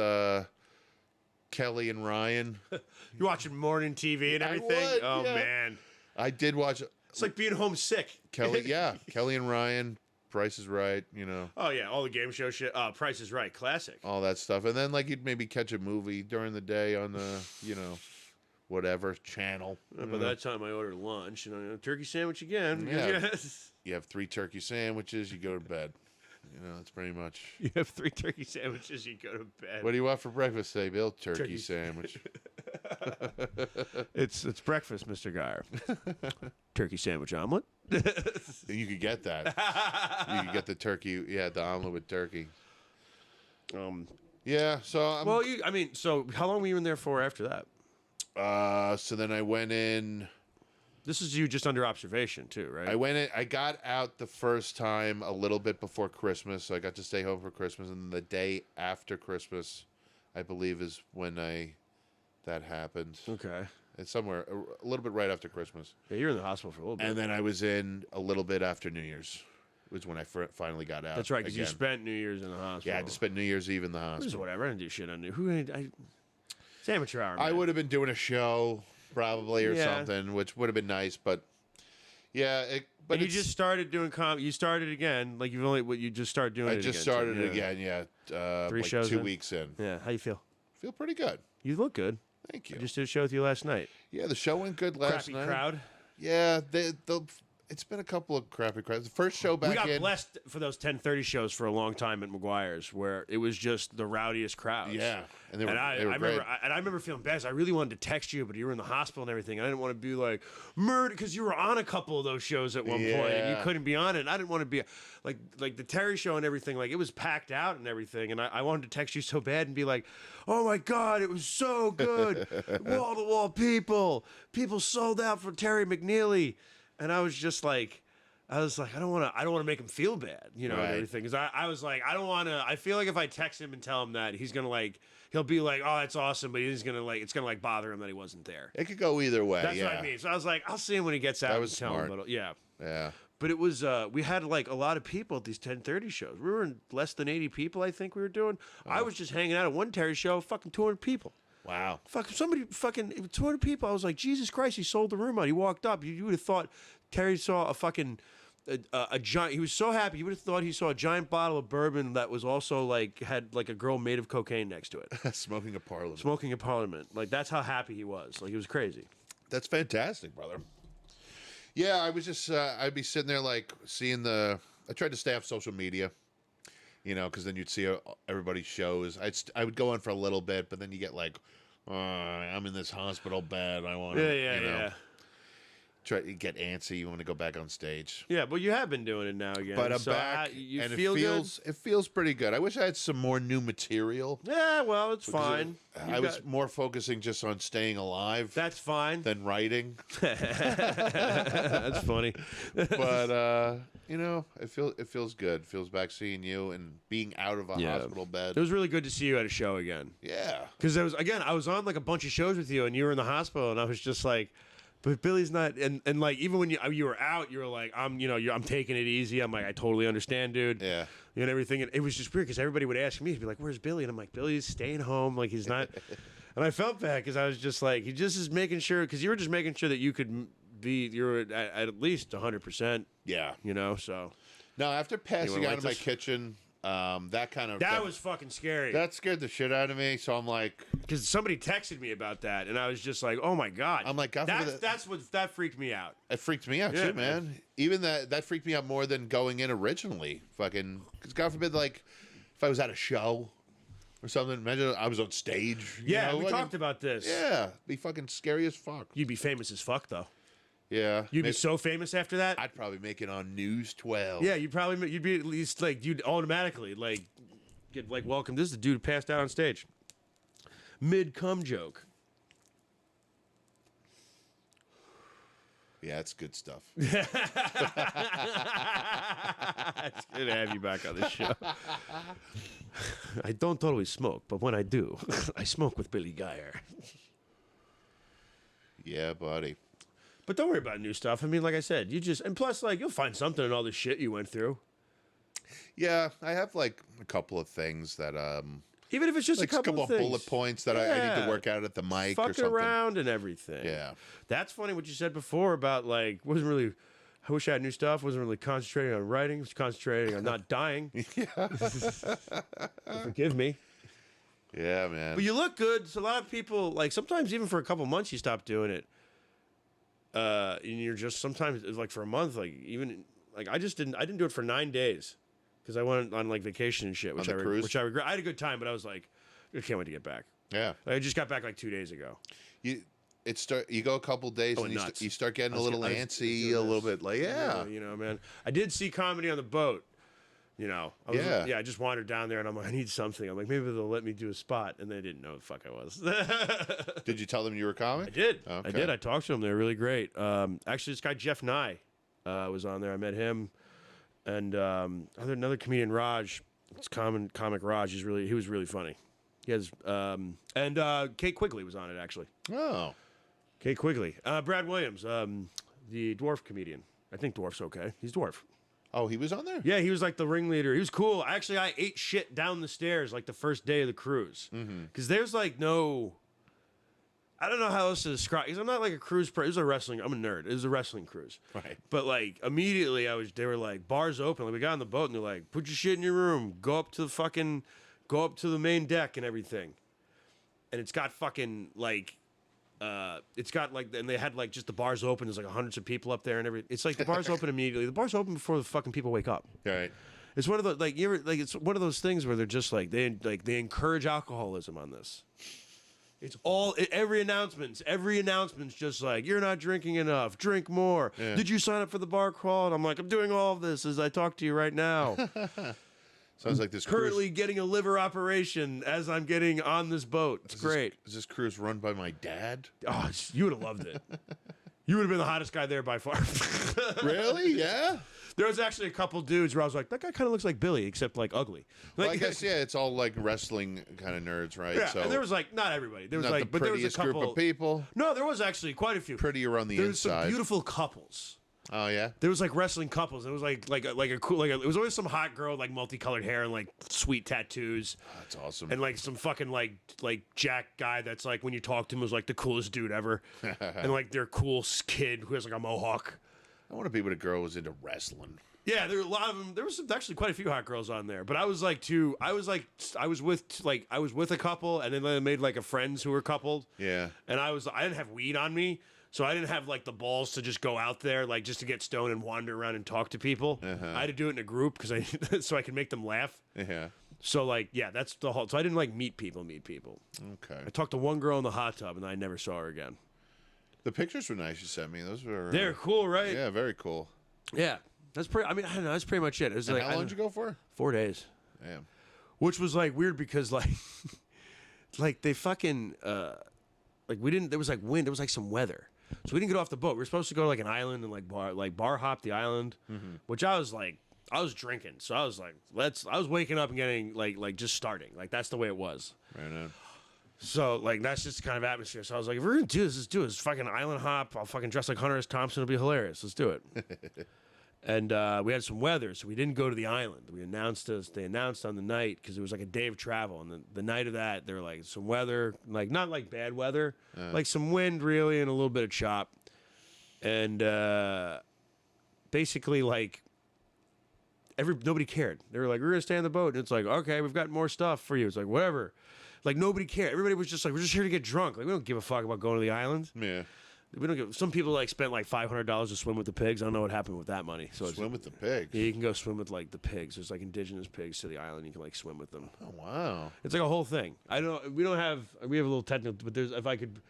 B: Kelly and Ryan.
A: you're watching morning TV and
B: I
A: everything.
B: would,
A: Oh
B: yeah.
A: man,
B: I did watch
A: it's like being homesick.
B: Kelly. Yeah, Kelly and Ryan. Price is Right. You know.
A: Oh yeah, all the game show shit. Price is Right, classic.
B: All that stuff, and then like you'd maybe catch a movie during the day on the whatever channel.
A: By that time, I ordered lunch and a turkey sandwich again.
B: Yeah.
A: Yes.
B: You have 3 turkey sandwiches. You go to bed. That's pretty much.
A: You have 3 turkey sandwiches. You go to bed.
B: What do you want for breakfast today, Bill? Turkey sandwich.
A: It's breakfast, Mr. Geyer. Turkey sandwich omelet.
B: You could get that. You could get the turkey. Yeah, the omelet with turkey. Yeah. So
A: Well, so how long were you in there for after that?
B: So then I went in.
A: This is you just under observation too, right?
B: I went in. I got out the first time a little bit before Christmas, so I got to stay home for Christmas, and the day after Christmas, I believe, is when that happened.
A: Okay.
B: It's somewhere a little bit right after Christmas.
A: Yeah, you're in the hospital for a little bit.
B: And then I was in a little bit after New Year's, was when I finally got out.
A: That's right, because you
B: again.
A: spent New Year's in the hospital.
B: Yeah, I had to spend New Year's Eve in the
A: Just
B: hospital.
A: whatever. I didn't do shit on New. It's amateur hour.
B: I
A: man.
B: would have been doing a show probably or
A: Yeah.
B: something, which would have been nice, but yeah. But
A: And you just started doing You started again. Like you just started doing
B: I
A: it.
B: just
A: again,
B: started
A: too.
B: again. Yeah,
A: 3
B: like
A: shows
B: 2
A: in?
B: weeks in.
A: Yeah. How you feel?
B: Feel pretty good.
A: You look good.
B: Thank you.
A: I just did a show with you last night.
B: Yeah, the show went good last
A: Crappy
B: night.
A: crowd.
B: Yeah, it's been a couple of crappy crowds. The first show back
A: We got
B: in.
A: blessed for those 10:30 shows for a long time at McGuire's, where it was just the rowdiest crowds.
B: Yeah, and they were,
A: I
B: great.
A: remember feeling bad. I really wanted to text you, but you were in the hospital and everything. I didn't want to be like murder because you were on a couple of those shows at one point and you
B: Yeah.
A: couldn't be on it. And I didn't want to be like the Terry show and everything. Like it was packed out and everything. And I wanted to text you so bad and be like, "Oh my God, it was so good, wall to wall people sold out for Terry McNeely," and I was just like. I don't want to make him feel bad, and
B: Right.
A: everything. Because I was like, I don't want to. I feel like if I text him and tell him that, he's gonna he'll be like, oh, that's awesome, but he's gonna it's gonna bother him that he wasn't there.
B: It could go either way.
A: That's
B: yeah.
A: what I mean. So I was like, I'll see him when he gets out.
B: That was
A: and tell him,
B: smart.
A: but yeah.
B: Yeah.
A: But it was we had like a lot of people at these 10:30 shows. We were in less than 80 people, I think we were doing. I was just hanging out at one Terry show, fucking 200 people.
B: Wow.
A: Somebody 200 people. I was like, Jesus Christ, he sold the room out. He walked up. You would have thought Terry saw a fucking a giant. He was so happy. You would have thought he saw a giant bottle of bourbon that was also had a girl made of cocaine next to it,
B: Smoking a parliament.
A: smoking a parliament. Like that's how happy he was. Like he was crazy.
B: That's fantastic, brother. Yeah, I was just I'd be sitting there like seeing I tried to stay off social media, because then you'd see everybody's shows. I would go on for a little bit, but then you get like I'm in this hospital bed. I want to,
A: Yeah.
B: try to get antsy. You want to go back on stage.
A: Yeah, but you have been doing it now again.
B: But I'm
A: so
B: back,
A: you
B: and
A: feel
B: it feels pretty good. I wish I had some more new material.
A: good? Yeah, well, it's fine.
B: I was more focusing just on staying alive
A: That's fine.
B: than writing.
A: That's funny.
B: But it feels good. It feels back seeing you and being out of a hospital bed.
A: It was really good to see you at a show again.
B: Yeah.
A: Because I was on like a bunch of shows with you, and you were in the hospital, and I was just like, but Billy's not, and like even when you were out, you were like, I'm taking it easy. I'm like, I totally understand, dude.
B: Yeah.
A: And everything. And it was just weird because everybody would ask me, he'd be like, "Where's Billy?" And I'm like, "Billy's staying home. Like he's not." And I felt bad because I was just like, he just is making sure, because you were just making sure that you could you're at least 100%.
B: Yeah.
A: So.
B: No, after passing
A: Anyone
B: out
A: like
B: of my
A: this?
B: kitchen,
A: That was fucking scary.
B: that scared the shit out of me. So I'm like,
A: Because somebody texted me about that, and I was just like, "Oh my god!"
B: I'm like, God forbid
A: that freaked me out.
B: it freaked me out
A: Yeah,
B: too, man. Even that freaked me out more than going in originally. Fucking, because God forbid, like, if I was at a show or something, imagine I was on stage.
A: Yeah, we talked about this.
B: Yeah, be fucking scary as fuck.
A: You'd be famous as fuck, though.
B: Yeah,
A: You'd be so famous after that.
B: I'd probably make it on News 12.
A: Yeah, you'd be at least like you'd automatically like get like welcome. This is the dude who passed out on stage. Mid cum joke.
B: Yeah, it's good stuff.
A: It's good to have you back on the show. I don't always smoke, but when I do, I smoke with Billy Geyer.
B: Yeah, buddy.
A: But don't worry about new stuff. I mean, like I said, and plus, like, you'll find something in all the shit you went through.
B: Yeah, I have like a couple of things that
A: Even if it's just
B: like
A: a couple of things.
B: bullet points that I need to work out at the mic or
A: Fuck
B: something.
A: around and everything.
B: Yeah.
A: That's funny what you said before about, like, wasn't really, I wish I had new stuff, wasn't really concentrating on writing, was concentrating on not dying. Forgive me.
B: Yeah, man.
A: But you look good. So a lot of people, like, sometimes even for a couple months you stop doing it. And you're just sometimes like for a month, like even like I didn't do it for 9 days because I went on like vacation and shit, which I regret. I had a good time, but I was like, I can't wait to get back.
B: Yeah.
A: I just got back like 2 days ago.
B: You go a couple days and you start getting a little antsy, a little bit like
A: man. I did see comedy on the boat. I just wandered down there and I'm like, I need something. I'm like, maybe they'll let me do a spot, and they didn't know who the fuck I was.
B: Did you tell them you were a comic?
A: I did.
B: Okay.
A: I did. I talked to them. They were really great. Actually, this guy Jeff Nye was on there. I met him, and another comedian, Raj. It's comic Raj. He was really funny. He has and Kate Quigley was on it actually.
B: Oh,
A: Kate Quigley. Brad Williams, the dwarf comedian. I think dwarf's okay. He's dwarf.
B: Oh, he was on there?
A: Yeah, he was like the ringleader. He was cool. Actually, I ate shit down the stairs like the first day of the cruise. Because there's like no... I don't know how else to describe... Because I'm not like a cruise... I'm a nerd. It was a wrestling cruise.
B: Right.
A: But like immediately they were like, bars open. Like we got on the boat and they're like, put your shit in your room. Go up to the main deck and everything. And it's got fucking like... it's got like, and they had like just the bars open. There's like hundreds of people up there and everything. It's like the bars open immediately. The bars open before the fucking people wake up.
B: Right.
A: It's one of the it's one of those things where they're just like they encourage alcoholism on this. It's every announcement's just like, you're not drinking enough. Drink more.
B: Yeah.
A: Did you sign up for the bar crawl? And I'm like, I'm doing all of this as I talk to you right now.
B: Sounds like this
A: Currently getting a liver operation as I'm getting on this boat. It's great.
B: Is this cruise run by my dad?
A: Oh, you would have loved it. You would have been the hottest guy there by far.
B: Really? Yeah.
A: There was actually a couple dudes where I was like, that guy kind of looks like Billy, except like ugly. Like,
B: Well, I guess it's all like wrestling kind of nerds, right?
A: yeah.
B: So
A: And there was like not everybody. There was
B: not
A: like,
B: the
A: but there was a
B: prettiest
A: couple
B: group of people.
A: No, there was actually quite a few.
B: Prettier on the
A: There was some
B: inside.
A: beautiful couples.
B: Oh yeah.
A: There was like wrestling couples. It was like a cool it was always some hot girl with, like multicolored hair and like sweet tattoos.
B: Oh, that's awesome.
A: And like some fucking like Jack guy that's like when you talk to him was like the coolest dude ever. And like their cool kid who has like a mohawk.
B: I want to be with a girl who's into wrestling.
A: Yeah, there were a lot of them. There was actually quite a few hot girls on there, but I was with a couple, and then they made like a friends who were coupled.
B: Yeah.
A: And I didn't have weed on me, so I didn't have like the balls to just go out there like just to get stoned and wander around and talk to people. I had to do it in a group so I could make them laugh.
B: Yeah.
A: So like, yeah, that's the whole. So I didn't like meet people.
B: Okay.
A: I talked to one girl in the hot tub, and I never saw her again.
B: The pictures were nice you sent me. Those were.
A: They're cool, right?
B: Yeah, very cool.
A: Yeah, that's pretty. I mean, I don't know. That's pretty much it. It was
B: And
A: like,
B: how long did you go for?
A: 4 days.
B: Damn.
A: Which was like weird because like, like they fucking like we didn't. There was like wind. There was like some weather, so we didn't get off the boat. We were supposed to go to like an island and like bar hop the island, which I was like. I was drinking, so I was like, I was waking up and getting like just starting. Like that's the way it was.
B: Right on.
A: So like that's just the kind of atmosphere. So I was like, if we're gonna do this, let's do it. It's fucking island hop. I'll fucking dress like Hunter S. Thompson. It'll be hilarious. Let's do it. And we had some weather, so we didn't go to the island. They announced on the night because it was like a day of travel, and the night of that, they were like some weather, like not like bad weather, like some wind really and a little bit of chop, and basically like. Nobody cared. They were like, we're going to stay on the boat. And it's like, okay, we've got more stuff for you. It's like, whatever. Like, nobody cared. Everybody was just like, we're just here to get drunk. Like, we don't give a fuck about going to the island.
B: Yeah.
A: We don't give. Some people, like, spent, like, $500 to swim with the pigs. I don't know what happened with that money. So
B: Swim with the pigs.
A: Yeah, you can go swim with, like, the pigs. There's, like, indigenous pigs to the island. You can, like, swim with them.
B: Oh, wow.
A: It's like a whole thing. We have a little technical, but there's, if I could,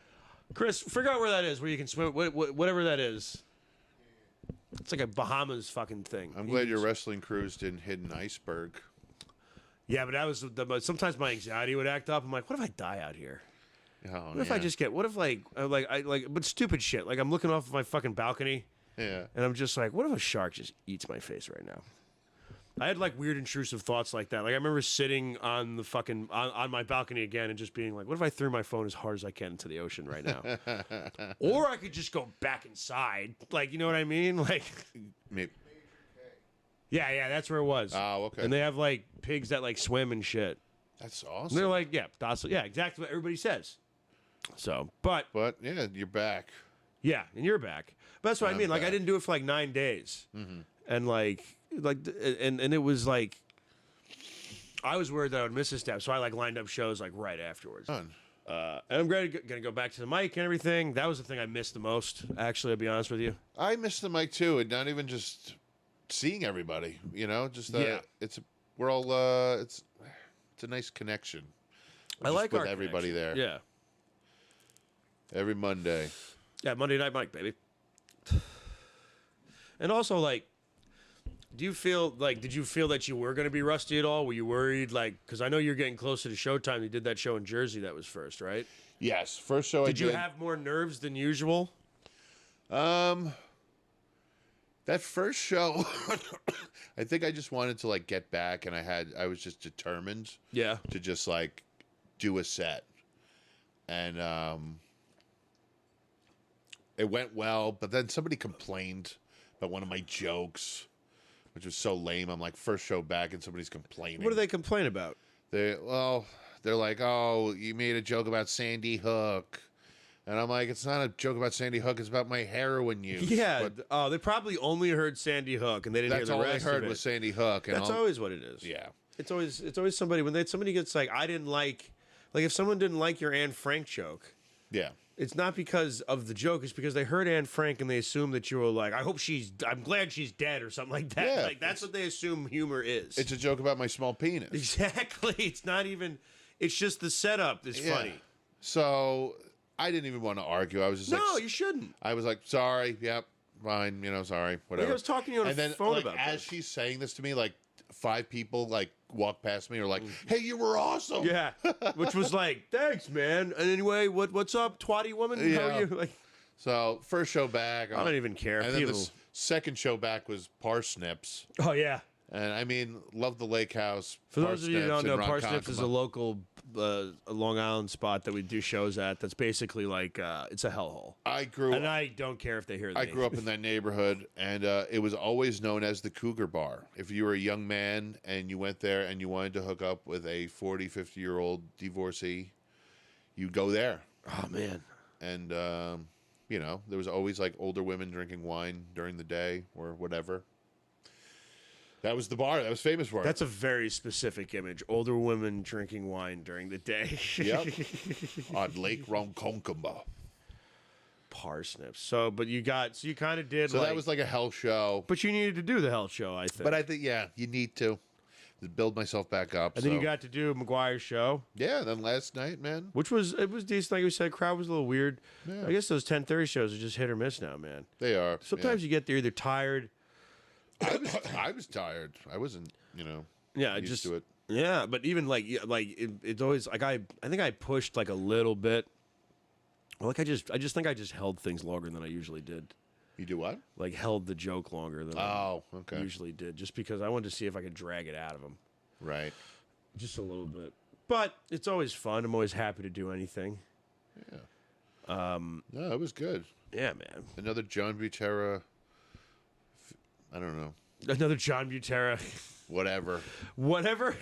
A: Chris, figure out where that is, where you can swim, whatever that is. It's like a Bahamas fucking thing.
B: I'm glad your wrestling cruise didn't hit an iceberg.
A: Yeah, but that was sometimes my anxiety would act up. I'm like, what if I die out here?
B: Oh,
A: What if I just get? What if but stupid shit. Like I'm looking off of my fucking balcony,
B: Yeah.
A: and I'm just like, what if a shark just eats my face right now? I had like weird intrusive thoughts like that. Like I remember sitting on the fucking on my balcony again and just being like, what if I threw my phone as hard as I can into the ocean right now? Or I could just go back inside. Like, you know what I mean? Like
B: Maybe.
A: Yeah, that's where it was.
B: Oh, okay.
A: And they have like pigs that like swim and shit.
B: That's
A: And
B: awesome.
A: they're like, yeah, docile. Yeah, exactly what everybody says. So, but
B: yeah, you're back.
A: yeah, and you're back. But that's what I
B: I'm
A: mean. Like I
B: back.
A: didn't do it for like 9 days, and and it was like I was worried that I would miss a step, so I like lined up shows like right afterwards.
B: Fun.
A: And I'm gonna go back to the mic and everything. That was the thing I missed the most. Actually, I'll be honest with you.
B: I miss the mic too, and not even just seeing everybody. You know, just
A: Yeah.
B: it's a nice connection.
A: I like
B: with
A: our
B: everybody
A: connection.
B: there.
A: Yeah,
B: Every Monday.
A: yeah. Monday Night Mike, baby. And also, like, did you feel that you were going to be rusty at all? Were you worried, like, because I know you're getting closer to showtime. You did that show in Jersey that was first, right?
B: Yes, first show I did.
A: Did you have more nerves than usual?
B: That first show, I think I just wanted to like get back, and I was just determined
A: Yeah.
B: to just like do a set, and it went well. But then somebody complained about one of my jokes, which was so lame. I'm like, first show back, and somebody's complaining.
A: What do they complain about?
B: They're like, oh, you made a joke about Sandy Hook. And I'm like, it's not a joke about Sandy Hook. It's about my heroin use.
A: Yeah.
B: But
A: They probably only heard Sandy Hook, and they didn't
B: that's
A: hear
B: all
A: the
B: I
A: rest
B: heard
A: of it.
B: was Sandy Hook. And
A: That's always what it is.
B: yeah.
A: It's always somebody when somebody gets like, I didn't like if someone didn't like your Anne Frank joke.
B: Yeah.
A: It's not because of the joke. It's because they heard Anne Frank and they assume that you were like, I'm glad she's dead or something like that.
B: Yeah,
A: Like that's what they assume humor is.
B: It's a joke about my small penis.
A: Exactly. It's not even. It's just the setup is
B: Yeah.
A: funny.
B: So I didn't even want to argue. I was just
A: No,
B: like,
A: you shouldn't.
B: I was like, sorry. Yep. Fine. Sorry. Whatever.
A: I was talking to you on
B: and
A: the
B: then,
A: phone
B: like,
A: about
B: as
A: this.
B: she's saying this to me, like 5 people like walk past me or like, hey, you were awesome.
A: Yeah, which was like, thanks, man. And anyway, what's up, twatty woman? How
B: Yeah.
A: are you? Like,
B: So first show back.
A: I don't even care.
B: And then the
A: People-
B: second show back was Parsnips.
A: Oh yeah.
B: And I mean, love the Lake House.
A: For those of you who don't know,
B: and
A: Parsnips is a
B: Ronkonkoma.
A: local Long Island spot that we do shows at. That's basically like it's a hellhole. And I don't care if they hear.
B: I grew up in that neighborhood, and it was always known as the Cougar Bar. If you were a young man and you went there and you wanted to hook up with a 40, 50-year-old divorcee, you'd go there.
A: Oh man.
B: And, there was always like older women drinking wine during the day or whatever. That was the bar. That was famous for it.
A: That's a very specific image. Older women drinking wine during the day.
B: Yep. On Lake Ronkonkoma.
A: Parsnips. So you kind of did.
B: So that was like a hell show.
A: But you needed to do the hell show, I think.
B: But I think, yeah, you need to. build myself back up.
A: And then you got to do McGuire's show,
B: yeah. Then last night, man.
A: which was decent. Like we said, crowd was a little weird.
B: Yeah.
A: I guess those 10:30 shows are just hit or miss now, man.
B: They are.
A: Sometimes you get there either tired.
B: I was tired. I wasn't,
A: Yeah,
B: used
A: just
B: to it.
A: Yeah, but even it's always like I think I pushed like a little bit. Like I just think I just held things longer than I usually did.
B: You do what?
A: Like held the joke longer than I
B: Okay.
A: usually did, just because I wanted to see if I could drag it out of them.
B: Right.
A: Just a little bit. But it's always fun. I'm always happy to do anything.
B: Yeah. No, it was good.
A: Yeah, man.
B: Another John Butera. I don't know.
A: Another John Butera.
B: Whatever.
A: Whatever.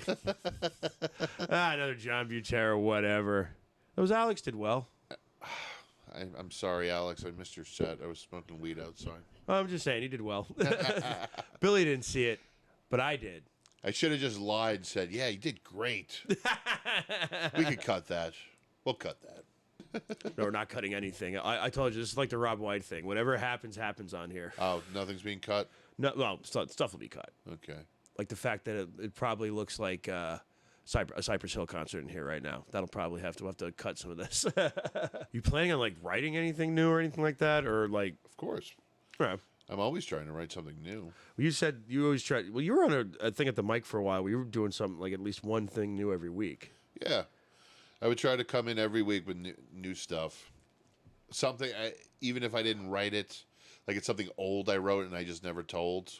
A: Another John Butera, whatever. Those Alex did well.
B: I'm sorry, Alex. I missed your set. I was smoking weed outside.
A: I'm just saying, he did well. Billy didn't see it, but I did.
B: I should have just lied and said, yeah, you did great. We could cut that. We'll cut that.
A: No, we're not cutting anything. I told you, this is like the Rob White thing. Whatever happens, happens on here.
B: Oh, nothing's being cut?
A: No, well, stuff will be cut.
B: Okay.
A: Like the fact that it probably looks like a Cypress Hill concert in here right now. That'll probably have to cut some of this. You planning on like writing anything new or anything like that, or like?
B: Of course.
A: Yeah.
B: I'm always trying to write something new.
A: You said you always try. Well, you were on a thing at the mic for a while. We were doing something like at least one thing new every week.
B: Yeah. I would try to come in every week with new stuff. Something, even if I didn't write it, like it's something old I wrote and I just never told.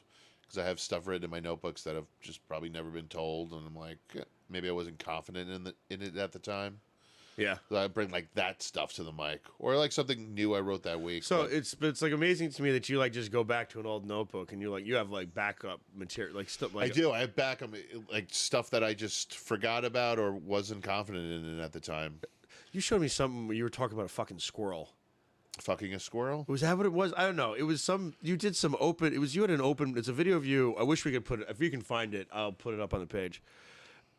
B: Because I have stuff written in my notebooks that have just probably never been told. And I'm like, maybe I wasn't confident in it at the time.
A: Yeah.
B: So I bring like that stuff to the mic. Or like something new I wrote that week.
A: So it's like amazing to me that you like just go back to an old notebook and you have like backup material, like stuff like.
B: I do. I have backup, like stuff that I just forgot about or wasn't confident in it at the time.
A: You showed me something where you were talking about a fucking squirrel.
B: Fucking a squirrel?
A: Was that what it was? I don't know. It was you did some open, it was you had an open, it's a video of you. I wish we could put it, if you can find it, I'll put it up on the page.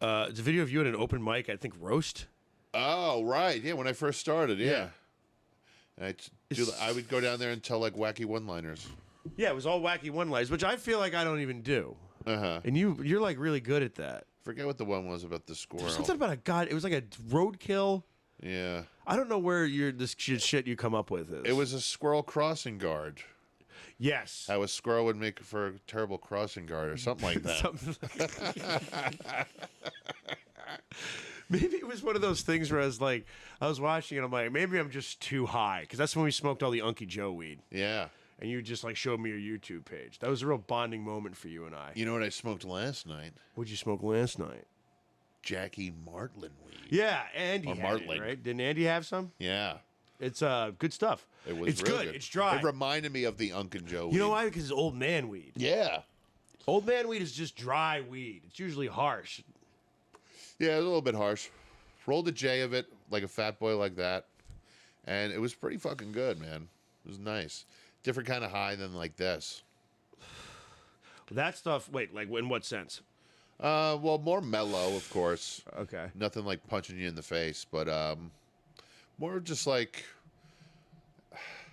A: It's a video of you at an open mic, I think roast.
B: Oh, right. Yeah, when I first started, yeah. And I would go down there and tell like wacky one-liners.
A: Yeah, it was all wacky one-liners, which I feel like I don't even do.
B: Uh-huh.
A: And you're like really good at that.
B: Forget what the one was about the squirrel.
A: Something about it was like a roadkill.
B: Yeah.
A: I don't know where this shit you come up with is.
B: It was a squirrel crossing guard.
A: Yes.
B: How a squirrel would make for a terrible crossing guard or something like that.
A: Maybe it was one of those things where I was watching it, I'm like, maybe I'm just too high. Because that's when we smoked all the Unky Joe weed.
B: Yeah.
A: And you just like showed me your YouTube page. That was a real bonding moment for you and I.
B: You know what I smoked last night?
A: What'd you smoke last night?
B: Jackie Martlin weed.
A: Yeah, Andy
B: Or
A: had it,
B: Martling.
A: right? Didn't Andy have some?
B: Yeah.
A: It's good stuff.
B: It was
A: It's
B: really
A: good. It's dry.
B: It reminded me of the Unkin Joe weed.
A: You know why? Because it's old man weed.
B: Yeah.
A: Old man weed is just dry weed. It's usually harsh.
B: Yeah, it was a little bit harsh. Rolled a J of it, like a fat boy like that. And it was pretty fucking good, man. It was nice. Different kind of high than like this.
A: That stuff, wait, like in what sense?
B: Well, more mellow, of course.
A: Okay.
B: Nothing like punching you in the face, but more just like,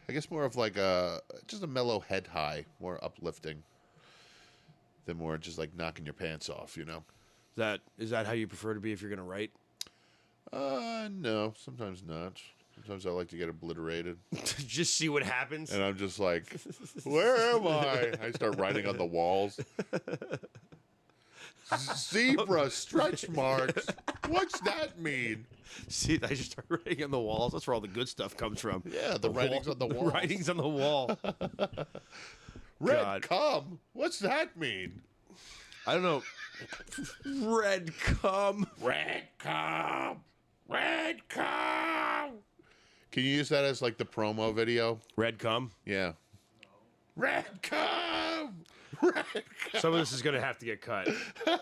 B: I guess more of like just a mellow head high, more uplifting than more just like knocking your pants off, you know?
A: Is that how you prefer to be if you're going to write?
B: No, sometimes not. Sometimes I like to get obliterated.
A: Just see what happens?
B: And I'm just like, where am I? I start writing on the walls. Zebra stretch marks. What's that mean?
A: See, I just start writing on the walls. That's where all the good stuff comes from.
B: Yeah, the writings on the wall.
A: The writings on the wall.
B: Red
A: God.
B: cum. What's that mean?
A: I don't know. Red cum.
B: Red cum. Red cum. Can you use that as like the promo video?
A: Red cum?
B: Yeah. Red cum. Red cum.
A: Some of this is going to have to get cut.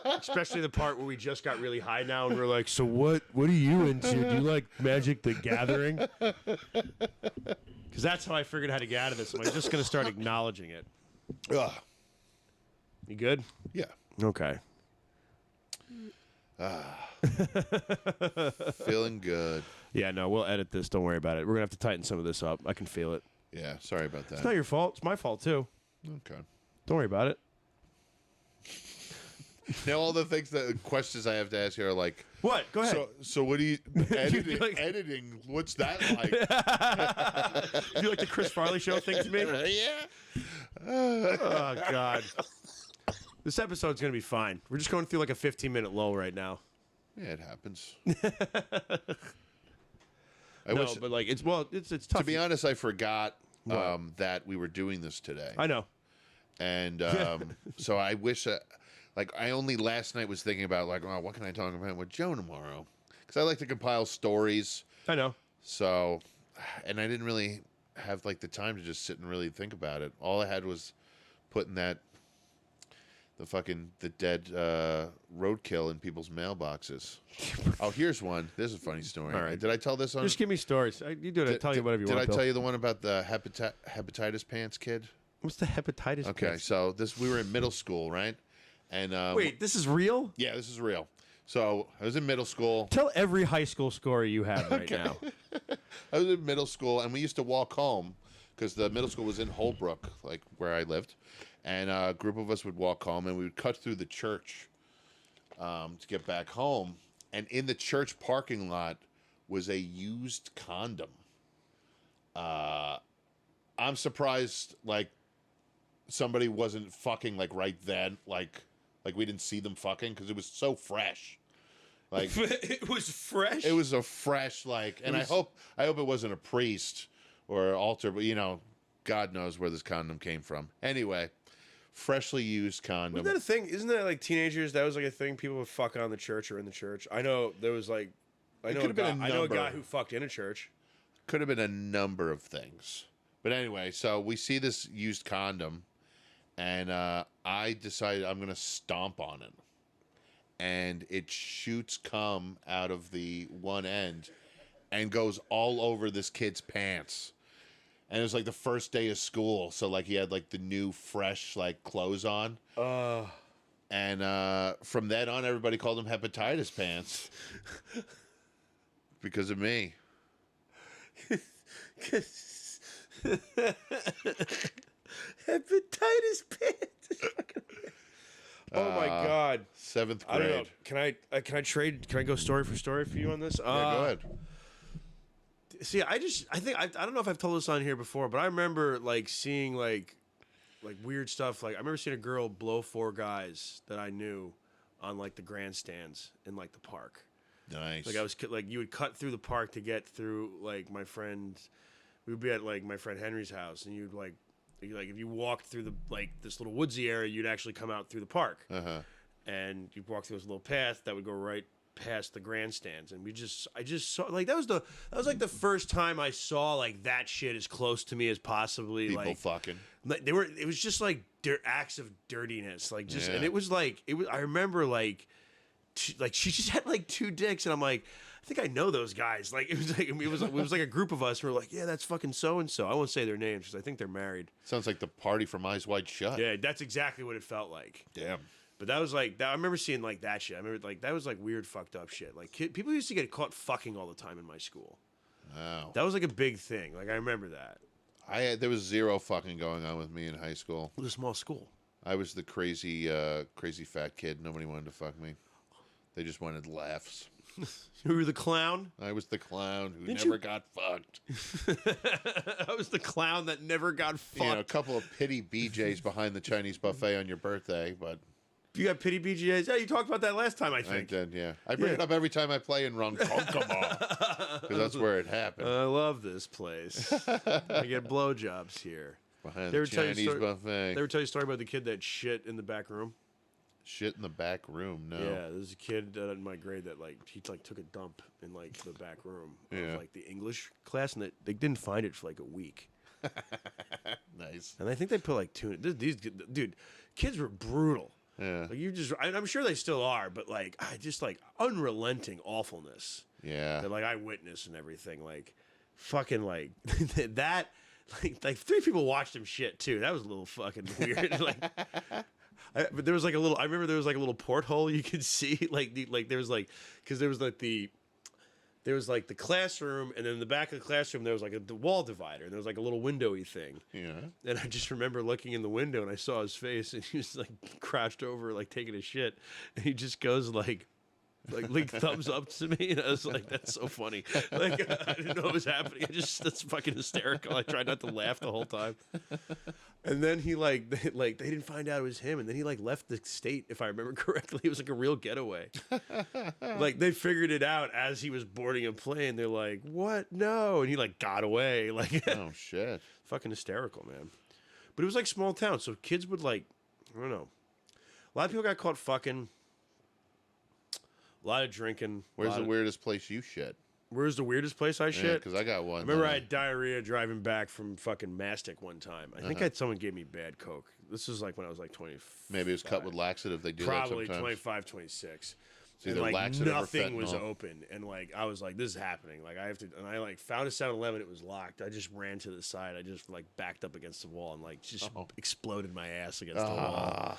A: Especially the part where we just got really high now and we're like, so what are you into? Do you like Magic the Gathering? Because that's how I figured how to get out of this. I'm just going to start acknowledging it.
B: Ugh.
A: You good?
B: Yeah.
A: Okay.
B: Feeling good.
A: Yeah, no, we'll edit this. Don't worry about it. We're going to have to tighten some of this up. I can feel it.
B: Yeah, sorry about that.
A: It's not your fault. It's my fault, too.
B: Okay.
A: Don't worry about it.
B: Now all the questions I have to ask you are like,
A: What? Go ahead.
B: So what do you editing? What's that like?
A: Do you like the Chris Farley show thing to me?
B: Yeah.
A: Oh God. This episode's gonna be fine. We're just going through like a 15-minute lull right now.
B: Yeah, it happens.
A: But like it's tough.
B: To be honest, I forgot that we were doing this today.
A: I know.
B: And so I wish like I only last night was thinking about like, oh, what can I talk about with Joe tomorrow? Because I like to compile stories.
A: I know.
B: So, and I didn't really have like the time to just sit and really think about it. All I had was putting the dead roadkill in people's mailboxes. Oh, here's one. This is a funny story.
A: All right.
B: Did I tell this on?
A: Just give me stories. You do it. Tell you whatever you want.
B: Did I tell you the one about the hepatitis pants kid?
A: What's the hepatitis?
B: Okay,
A: pants?
B: so we were in middle school, right? And
A: Wait, this is real?
B: yeah, this is real. So I was in middle school.
A: Tell every high school story you have right now.
B: I was in middle school, and we used to walk home because the middle school was in Holbrook, like where I lived. And a group of us would walk home, and we would cut through the church to get back home. And in the church parking lot was a used condom. I'm surprised, like, somebody wasn't fucking, like, right then. Like we didn't see them fucking because it was so fresh. Like
A: It was fresh?
B: it was a fresh, like, and I hope it wasn't a priest or an altar, but, God knows where this condom came from. Anyway, freshly used condom.
A: Wasn't that a thing? Isn't that like teenagers? That was like a thing. People would fuck on the church or in the church. I know there was like, I know a guy who fucked in a church.
B: Could have been a number of things. But anyway, so we see this used condom, and I decided I'm going to stomp on it. And it shoots cum out of the one end and goes all over this kid's pants. And it was like the first day of school, so like he had like the new fresh like clothes on. And from then on, everybody called him hepatitis pants because of me.
A: Hepatitis pants. Oh my God.
B: 7th grade.
A: I don't know. Can I go story for story for you on this?
B: Yeah, go ahead.
A: See, I don't know if I've told this on here before, but I remember like seeing like weird stuff. Like I remember seeing a girl blow 4 guys that I knew on like the grandstands in like the park.
B: Nice.
A: Like I was like you would cut through the park to get through like my friend. We would be at like my friend Henry's house, and you'd like if you walked through the like this little woodsy area, you'd actually come out through the park. And you'd walk through this little path that would go right past the grandstands, and I just saw like that was like the first time I saw like that shit as close to me as possibly.
B: People
A: like
B: fucking.
A: It was just like acts of dirtiness, like just,
B: Yeah.
A: and it was. I remember like she just had like 2 dicks, and I'm like, I think I know those guys. Like it was like a group of us who were like, yeah, that's fucking so and so. I won't say their names because I think they're married.
B: Sounds like the party from Eyes Wide Shut.
A: Yeah, that's exactly what it felt like.
B: Damn.
A: But that was like that. I remember seeing like that shit. I remember like that was like weird, fucked up shit. Like people used to get caught fucking all the time in my school.
B: Wow.
A: That was like a big thing. Like I remember that.
B: There was zero fucking going on with me in high school.
A: It was a small school.
B: I was the crazy fat kid. Nobody wanted to fuck me. They just wanted laughs.
A: You were the clown?
B: I was the clown who
A: Didn't
B: never
A: you-
B: got fucked.
A: I was the clown that never got fucked.
B: A couple of pity BJs behind the Chinese buffet on your birthday, but
A: You got pity BGAs? Yeah, you talked about that last time, I
B: I
A: think.
B: did, yeah. I bring it up every time I play in Ronkonkoma, because that's where it happened.
A: I love this place. I get blowjobs here.
B: Behind
A: They
B: the
A: ever tell you
B: Chinese buffet.
A: They ever tell you a story about the kid that shit in the back room?
B: Shit in the back room, no.
A: Yeah, there's a kid in my grade that he took a dump in like the back room
B: Yeah.
A: of like the English class, and they didn't find it for like a week.
B: Nice.
A: And I think they put like these dude, kids were brutal.
B: Yeah.
A: Like I'm sure they still are, but like I just like unrelenting awfulness
B: Yeah.
A: that like I witnessed and everything. Like fucking like that. Like 3 people watched him shit too. That was a little fucking weird. But there was like a little. I remember there was like a little porthole you could see. There was like because there was like there was like the classroom, and then in the back of the classroom there was like the wall divider, and there was like a little windowy thing.
B: Yeah.
A: And I just remember looking in the window, and I saw his face, and he was like crouched over, like taking a shit, and he just goes like thumbs up to me, and I was like, that's so funny. Like I didn't know what was happening. That's fucking hysterical. I tried not to laugh the whole time. And then he they didn't find out it was him, and then he like left the state, if I remember correctly. It was like a real getaway. Like they figured it out as he was boarding a plane. They're like, "What? No!" And he like got away. Like,
B: Oh shit.
A: fucking hysterical, man. But it was like small town, so kids would like, I don't know. A lot of people got caught fucking. A lot of drinking.
B: Where's the weirdest place you shit?
A: Where's the weirdest place I shit?
B: Because I got one.
A: I remember I had diarrhea driving back from fucking Mastic one time. I think someone gave me bad coke. This was like when I was like 20.
B: Maybe it was cut with laxative. They do
A: Probably
B: that sometimes.
A: 25, 26.
B: It's either
A: And like
B: laxative or
A: nothing was
B: fentanyl.
A: open, and like I was like, "This is happening." Like I have to, and I like found a 7-Eleven. It was locked. I just ran to the side. I just like backed up against the wall and like just exploded my ass against the wall.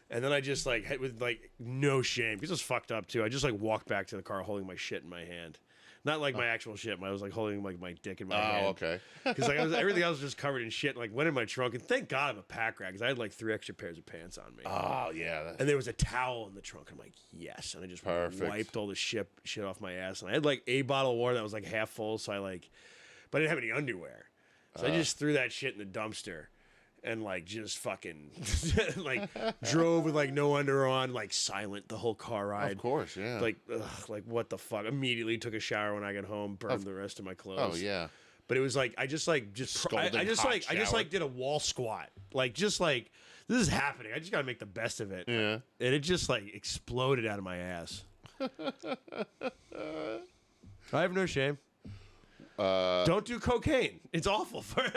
A: And then I just like with like no shame because it was fucked up too. I just like walked back to the car holding my shit in my hand, not like my actual shit. I was like holding like my dick in my hand.
B: Oh, okay.
A: Because like everything else was just covered in shit. And, like went in my trunk, and thank God I have a pack rat because I had like 3 extra pairs of pants on me.
B: Oh yeah.
A: And there was a towel in the trunk. I'm like, yes. And I just wiped all the shit off my ass. And I had like a bottle of water that was like half full. So I like, but I didn't have any underwear. So I just threw that shit in the dumpster. And like just fucking like drove with like no under on, like silent the whole car ride.
B: Of course, yeah.
A: Like what the fuck? Immediately took a shower when I got home, burned the rest of my clothes.
B: Oh yeah.
A: But it was like I just did a wall squat. Like just like this is happening. I just gotta make the best of it.
B: Yeah.
A: And it just like exploded out of my ass. I have no shame. Don't do cocaine. It's awful for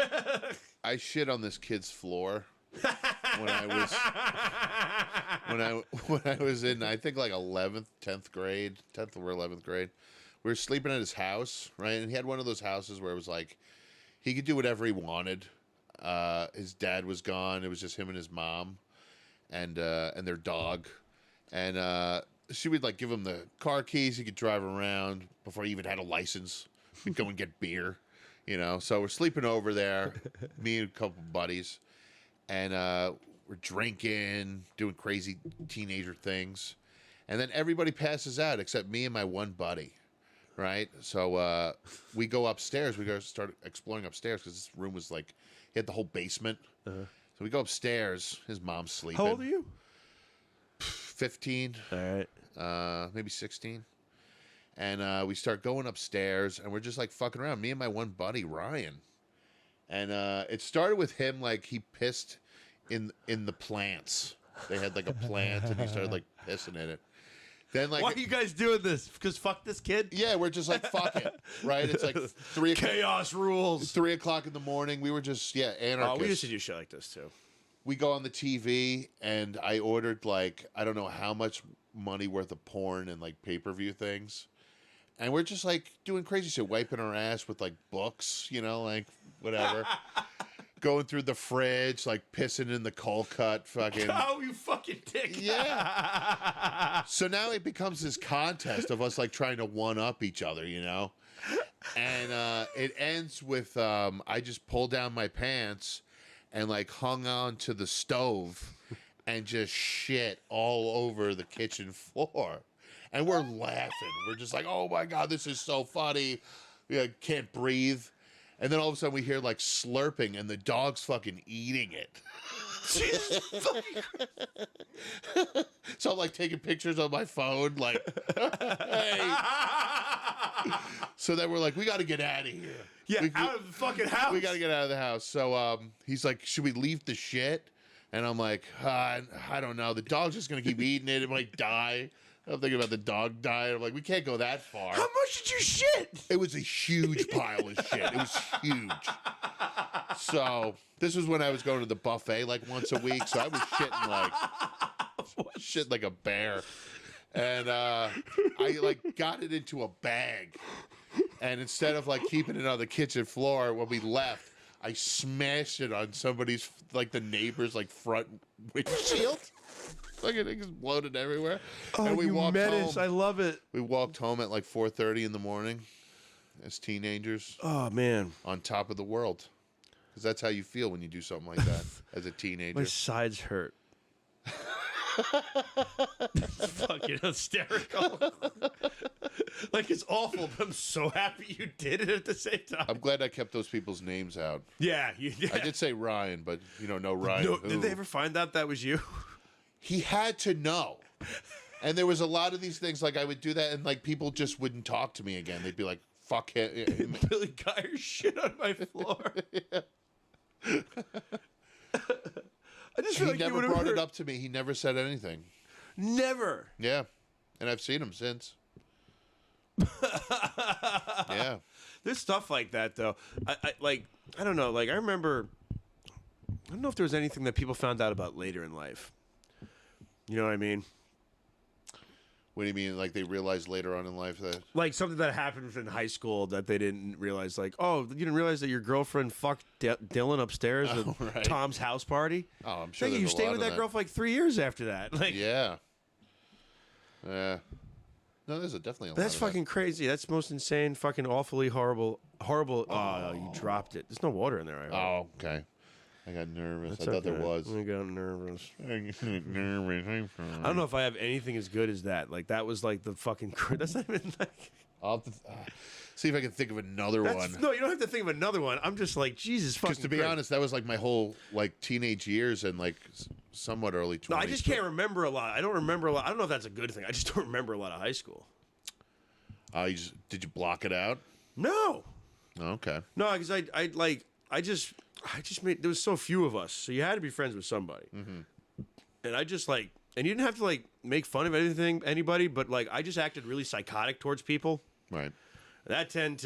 B: I shit on this kid's floor when I was in I think like 11th, 10th grade, 10th or 11th grade. We were sleeping at his house, right? And he had one of those houses where it was like he could do whatever he wanted. His dad was gone. It was just him and his mom and their dog. And she would like give him the car keys. He could drive around before he even had a license. We'd go and get beer. You know, so we're sleeping over there, me and a couple buddies, and we're drinking, doing crazy teenager things, and then everybody passes out except me and my one buddy, right? So we go upstairs. We go start exploring upstairs because this room was like, he had the whole basement. So we go upstairs. His mom's sleeping.
A: How old are you?
B: 15.
A: All right.
B: Maybe 16. And we start going upstairs, and we're just like fucking around. Me and my one buddy Ryan, and it started with him like he pissed in the plants. They had like a plant, and he started like pissing in it. Then like,
A: why are you guys doing this? Because fuck this kid.
B: Yeah, we're just like fuck it, right? It's like 3 o'clock.
A: Chaos rules.
B: 3 o'clock in the morning. We were just anarchists.
A: Oh, we used to do shit like this too.
B: We go on the TV, and I ordered like I don't know how much money worth of porn and like pay-per-view things. And we're just like doing crazy shit, wiping our ass with like books, you know, like whatever. Going through the fridge, like pissing in the cold cut, fucking.
A: Oh, you fucking dick.
B: Yeah. So now it becomes this contest of us like trying to one up each other, you know? And it ends with I just pulled down my pants and like hung on to the stove and just shit all over the kitchen floor. And we're laughing. We're just like, oh my God, this is so funny. We can't breathe. And then all of a sudden we hear like slurping and the dog's fucking eating it.
A: Jesus fucking Christ.
B: So I'm like taking pictures on my phone, like, hey. So then we're like, we got to get out of here.
A: Yeah, out of the fucking house.
B: We got to get out of the house. So he's like, should we leave the shit? And I'm like, I don't know. The dog's just going to keep eating it. It might die. I'm thinking about the dog dying. I'm like, we can't go that far.
A: How much did you shit?
B: It was a huge pile of shit. It was huge. So this was when I was going to the buffet like once a week. So I was shitting like a bear. And I like got it into a bag. And instead of like keeping it on the kitchen floor when we left, I smashed it on somebody's, like the neighbor's like front windshield. Fucking exploded everywhere.
A: Oh,
B: and we
A: you
B: walked
A: menace!
B: home.
A: I love it.
B: We walked home at like 4:30 in the morning as teenagers
A: Oh man,
B: on top of the world. Because that's how you feel when you do something like that as a teenager.
A: my sides hurt. It's fucking hysterical. Like it's awful, but I'm so happy you did it at the same time.
B: I'm glad I kept those people's names out.
A: Yeah,
B: I did say Ryan, but no Ryan.
A: No,
B: who.
A: did they ever find out that was you?
B: He had to know. And there was a lot of these things, like I would do that, and like people just wouldn't talk to me again. They'd be like, "Fuck him."
A: Billy Geyer shit on my floor. I just feel
B: He
A: like
B: never
A: you would
B: brought
A: have
B: it up to me. He never said anything.
A: Never.
B: Yeah, and I've seen him since. Yeah.
A: There's stuff like that though. I don't know. Like I remember. I don't know if there was anything that people found out about later in life. You know what I mean?
B: What do you mean? Like they realized later on in life that?
A: Like something that happened in high school that they didn't realize. Like, oh, you didn't realize that your girlfriend fucked Dylan upstairs at
B: right.
A: Tom's house party?
B: Oh, I'm sure.
A: Like, you
B: there's a
A: stayed
B: lot
A: with
B: of
A: that girl for like 3 years after that. Like,
B: Yeah. Yeah. No, there's definitely a lot.
A: that's
B: of
A: fucking crazy. That's the most insane, fucking awfully horrible. Oh, you dropped it. There's no water in there. I hope.
B: Oh, okay. I got nervous.
A: That's
B: I thought there
A: okay.
B: was.
A: I got nervous.
B: Nervous.
A: I don't know if I have anything as good as that. Like that was like the fucking. That's not even like.
B: I'll have to see if I can think of another one.
A: No, you don't have to think of another one. I'm just like Jesus fucking.
B: Because to be
A: Christ.
B: honest, that was like my whole like teenage years and like somewhat early 20s.
A: No, I just can't remember a lot. I don't remember a lot. I don't know if that's a good thing. I just don't remember a lot of high school.
B: Did you block it out?
A: No,
B: Oh, okay.
A: no, because I just made there was so few of us, so you had to be friends with somebody.
B: Mm-hmm.
A: And I just like, and you didn't have to like make fun of anybody, but like I just acted really psychotic towards people.
B: Right.
A: That turned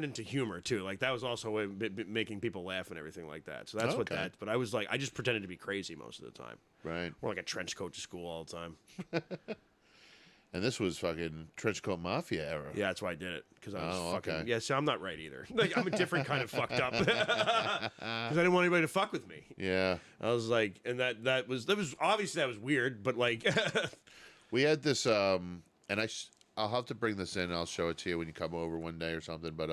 A: into humor too. Like that was also a way of making people laugh and everything like that. So that's what
B: Okay.
A: that. But I was like, I just pretended to be crazy most of the time.
B: Right.
A: Wore like a trench coat to school all the time.
B: And this was fucking trenchcoat mafia era.
A: Yeah, that's why I did it because I was fucking.
B: okay.
A: Yeah, see, I'm not right either. Like I'm a different kind of fucked up because I didn't want anybody to fuck with me.
B: Yeah.
A: I was like, and that was obviously that was weird, but like,
B: We had this, and I'll have to bring this in. And I'll show it to you when you come over one day or something. But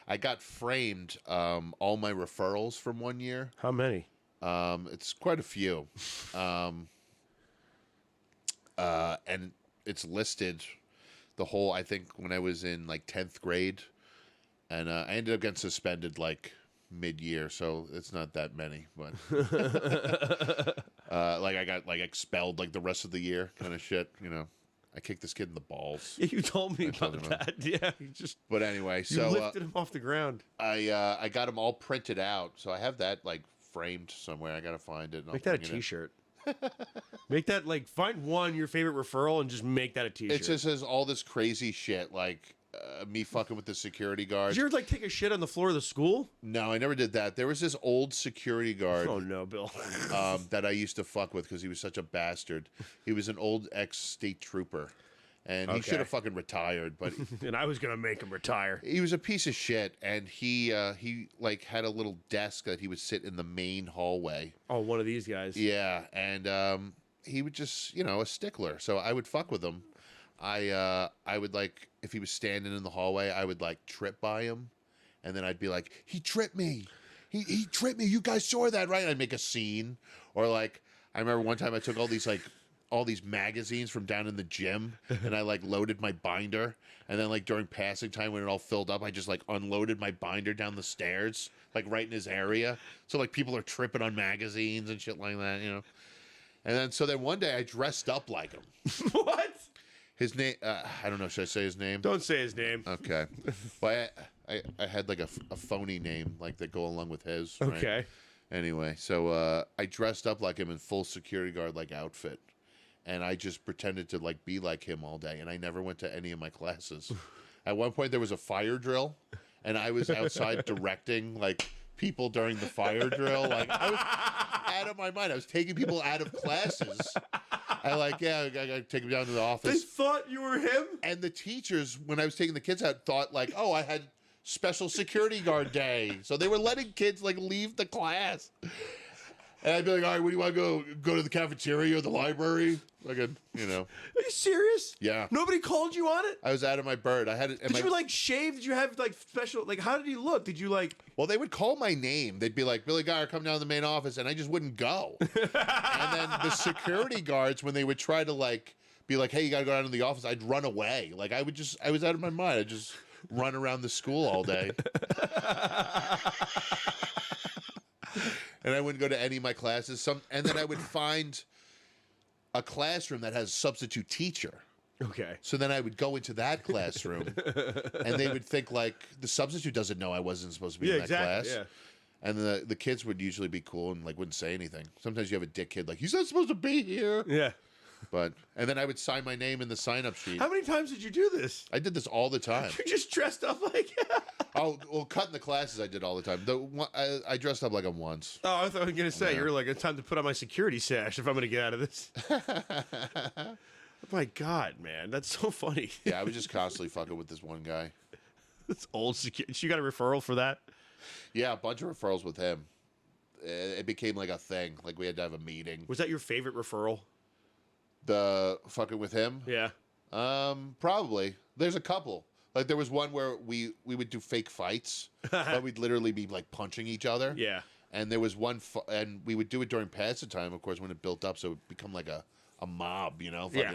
B: I got framed all my referrals from one year.
A: how many?
B: It's quite a few, and it's listed the whole. I think when I was in like 10th grade, and I ended up getting suspended like mid-year, so it's not that many. But like I got like expelled like the rest of the year, kind of shit. I kicked this kid in the balls.
A: Yeah, you told me
B: told
A: about
B: him
A: that. Yeah, you just
B: But anyway,
A: you
B: so
A: lifted him off the ground.
B: I got them all printed out, so I have that like framed somewhere. I gotta find it. And
A: Make
B: I'll
A: that a
B: bring it in.
A: T-shirt. Make that like find your favorite referral and just make that a T-shirt.
B: It just says all this crazy shit, like me fucking with the security guard.
A: Did you ever like take a shit on the floor of the school?
B: No, I never did that. There was this old security guard
A: Oh no, Bill.
B: that I used to fuck with because he was such a bastard. He was an old ex-state trooper, and he
A: Okay.
B: should have fucking retired, but
A: And I was gonna make him retire.
B: he was a piece of shit. And he like had a little desk that he would sit in the main hallway.
A: Oh, one of these guys.
B: Yeah, and he would just, a stickler. So I would fuck with him. I would like, if he was standing in the hallway, I would like trip by him, and then I'd be like, he tripped me. He tripped me. You guys saw that, right? And I'd make a scene. Or like, I remember one time I took all these magazines from down in the gym, and I like loaded my binder, and then like during passing time when it all filled up, I just like unloaded my binder down the stairs, like right in his area. So like people are tripping on magazines and shit like that, And then one day I dressed up like him.
A: What?
B: His name, I don't know. Should I say his name?
A: Don't say his name.
B: Okay. Well, I had like a phony name like that go along with his. Right?
A: Okay.
B: Anyway, so I dressed up like him in full security guard like outfit, and I just pretended to like be like him all day, and I never went to any of my classes. At one point, there was a fire drill, and I was outside directing like people during the fire drill. Like I was out of my mind. I was taking people out of classes. I gotta take them down to the
A: They
B: office.
A: thought you were him?
B: And the teachers, when I was taking the kids out, thought like, oh, I had special security guard day. So they were letting kids like leave the class. And I'd be like, all right, where do you want to go to the cafeteria or the library? Like,
A: Are you serious?
B: Yeah.
A: Nobody called you on it?
B: I was out of my bird. I had it.
A: Did you like shave? Did you have like special? Like, how did you look? Did you like?
B: Well, they would call my name. They'd be like, Billy Geyer, come down to the main office, and I just wouldn't go. And then the security guards, when they would try to like be like, hey, you got to go down to the office, I'd run away. Like I was out of my mind. I'd just run around the school all day. And I wouldn't go to any of my classes. And then I would find a classroom that has a substitute teacher.
A: Okay.
B: So then I would go into that classroom, and they would think like the substitute doesn't know I wasn't supposed to be in that class.
A: Yeah.
B: And the kids would usually be cool and like wouldn't say anything. Sometimes you have a dick kid like, he's not supposed to be here.
A: Yeah.
B: And then I wote sign my name in the sign-up sheet.
A: How many times did you do this?
B: I did this all the time.
A: You just dressed up like.
B: Oh, well, cutting the classes I did all the time. I dressed up like him once.
A: Oh, I thought I was gonna say you were like, it's time to put on my security sash if I'm gonna get out of this. Oh my God, man, that's so funny.
B: Yeah, I was just constantly fucking with this one guy.
A: This old security. You got a referral for that?
B: Yeah, a bunch of referrals with him. It became like a thing. Like we had to have a meeting.
A: Was that your favorite referral?
B: The fucking with him?
A: Yeah.
B: Probably. There's a couple. Like there was one where we would do fake fights, but we'd literally be like punching each other.
A: Yeah.
B: And there was one, and we would do it during passage time, of course, when it built up, so it would become like a mob, fucking,
A: Yeah.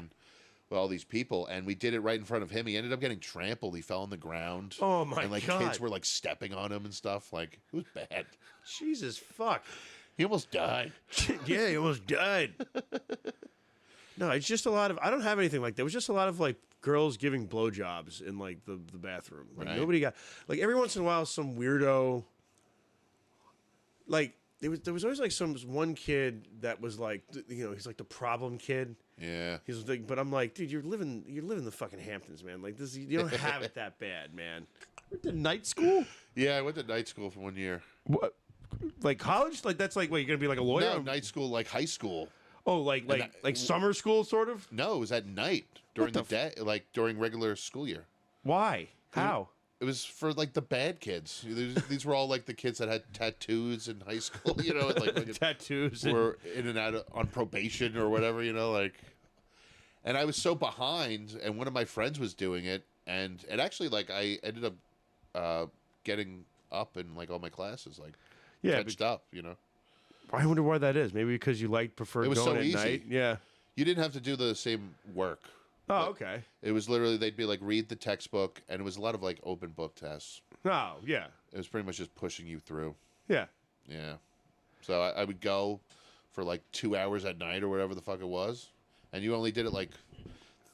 B: with all these people. And we did it right in front of him. He ended up getting trampled. He fell on the ground.
A: Oh my
B: And like
A: God.
B: kids were like stepping on him and stuff. Like it was bad.
A: Jesus fuck.
B: He almost died.
A: Yeah, he almost died. No, it's just a lot of. I don't have anything like that. It was just a lot of like girls giving blowjobs in like the bathroom. Like
B: Right.
A: nobody got like every once in a while some weirdo. Like there was always like some one kid that was like he's like the problem kid.
B: Yeah.
A: He's like, but I'm like, dude, you're living the fucking Hamptons, man. Like this, you don't have it that bad, man. Went to night school?
B: Yeah, I went to night school for 1 year.
A: What? Like college? Like that's like what you're gonna be like a lawyer?
B: No, night school, like high school.
A: Oh, like summer school, sort of.
B: No, it was at night during the day, like during regular school year.
A: Why? How?
B: It was for like the bad kids. These were all like the kids that had tattoos in high school, and, like
A: Tattoos.
B: were in and out on probation or whatever, like. And I was so behind, and one of my friends was doing it, and actually, like, I ended up getting up in like all my classes, like, catched up,
A: I wonder why that is. Maybe because you preferred
B: It was
A: going
B: so
A: at
B: easy.
A: night. Yeah.
B: You didn't have to do the same work.
A: Oh, okay.
B: It was literally they'd be like read the textbook, and it was a lot of like open book tests.
A: Oh, yeah.
B: It was pretty much just pushing you through.
A: Yeah.
B: Yeah. So I would go for like 2 hours at night or whatever the fuck it was, and you only did it like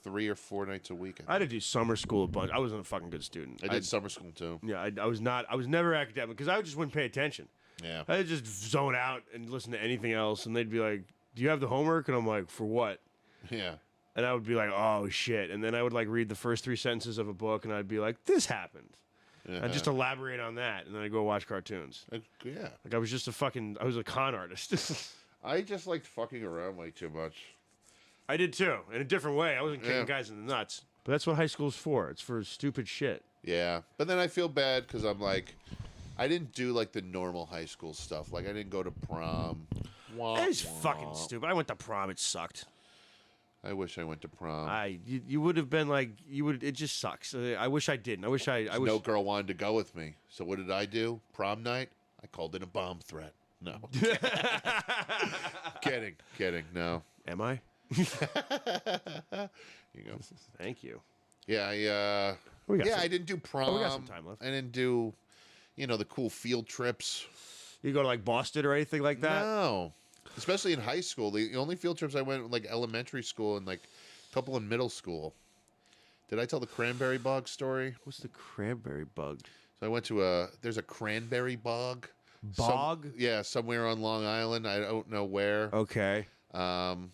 B: 3 or 4 nights a week.
A: I had to do summer school a bunch. I wasn't a fucking good student.
B: I did summer school too.
A: Yeah, I was not. I was never academic because I just wouldn't pay attention.
B: Yeah.
A: I would just zone out and listen to anything else, and they'd be like, "Do you have the homework?" And I'm like, "For what?"
B: Yeah.
A: And I would be like, "Oh shit!" And then I would like read the first 3 sentences of a book, and I'd be like, "This happened." I'd just elaborate on that, and then I'd go watch cartoons.
B: Yeah.
A: Like I was just I was a con artist.
B: I just liked fucking around way too much.
A: I did too, in a different way. I wasn't kicking guys in the nuts. But that's what high school's for. It's for stupid shit.
B: Yeah. But then I feel bad because I'm like, I didn't do like the normal high school stuff. Like I didn't go to prom.
A: It's fucking stupid. I went to prom. It sucked.
B: I wish I went to prom.
A: You would have been like you would. It just sucks. I wish I didn't. I wish.
B: No girl wanted to go with me. So what did I do? Prom night. I called in a bomb threat. No. Kidding. No.
A: Am I?
B: You go.
A: Thank you.
B: Yeah. I didn't do prom.
A: we got some time left.
B: I didn't do, the cool field trips.
A: You go to like Boston or anything like that?
B: No. Especially in high school. The only field trips I went like elementary school and like a couple in middle school. Did I tell the cranberry bog story?
A: What's the cranberry bug?
B: So I went to there's a cranberry bog.
A: Bog?
B: Somewhere on Long Island. I don't know where.
A: Okay.
B: And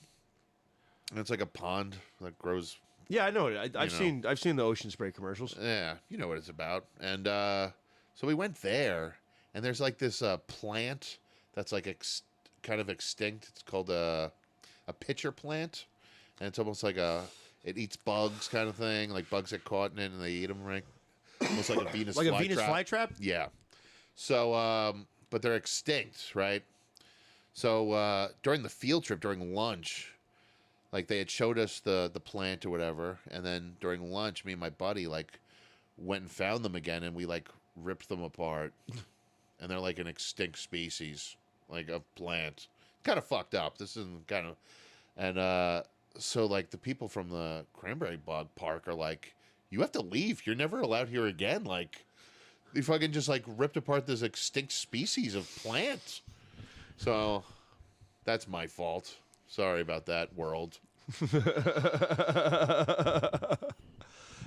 B: it's like a pond that grows.
A: Yeah, I know it. I've seen the ocean spray commercials.
B: Yeah, you know what it's about. And so we went there, and there's like this plant that's like kind of extinct. It's called a pitcher plant, and it's almost like it eats bugs kind of thing. Like bugs get caught in it and they eat them, right? Almost like a Venus
A: Venus flytrap?
B: Yeah. So, but they're extinct, right? So during the field trip, during lunch, like they had showed us the plant or whatever, and then during lunch, me and my buddy like went and found them again, and we like ripped them apart, and they're like an extinct species, like a plant. Kind of fucked up. This isn't kind of, and so like the people from the cranberry bog park are like, you have to leave. You're never allowed here again. Like, they fucking just like ripped apart this extinct species of plant. So that's my fault. Sorry about that, world.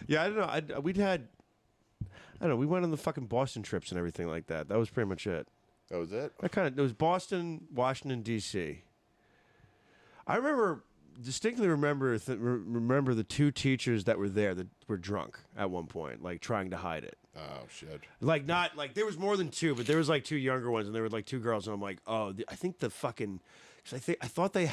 A: Yeah, I don't know. We don't know. We went on the fucking Boston trips and everything like that. That was pretty much it.
B: That was it?
A: It was Boston, Washington, D.C. I distinctly remember the two teachers that were there that were drunk at one point, like trying to hide it.
B: Oh, shit.
A: Like, not, like, there was more than two, but there was, like, two younger ones, and there were, like, two girls, and I'm like, oh, I think the fucking, because I thought they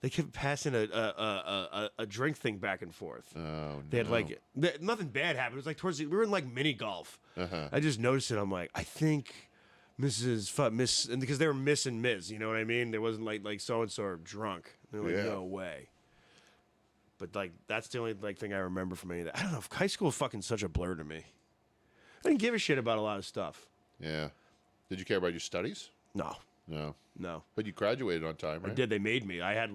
A: kept passing a drink thing back and forth.
B: Oh, no.
A: They had, like, nothing bad happened. It was, like, we were in, like, mini golf.
B: Uh-huh.
A: I just noticed it. I'm like, I think Miss, and because they were Miss and Ms., you know what I mean? There wasn't, like so-and-so are drunk. They're like,
B: Yeah.
A: no way. But, like, that's the only, like, thing I remember from any of that. I don't know. High school is fucking such a blur to me. I didn't give a shit about a lot of stuff.
B: Yeah. Did you care about your studies?
A: No.
B: No. But you graduated on time, right?
A: I did. They made me. I had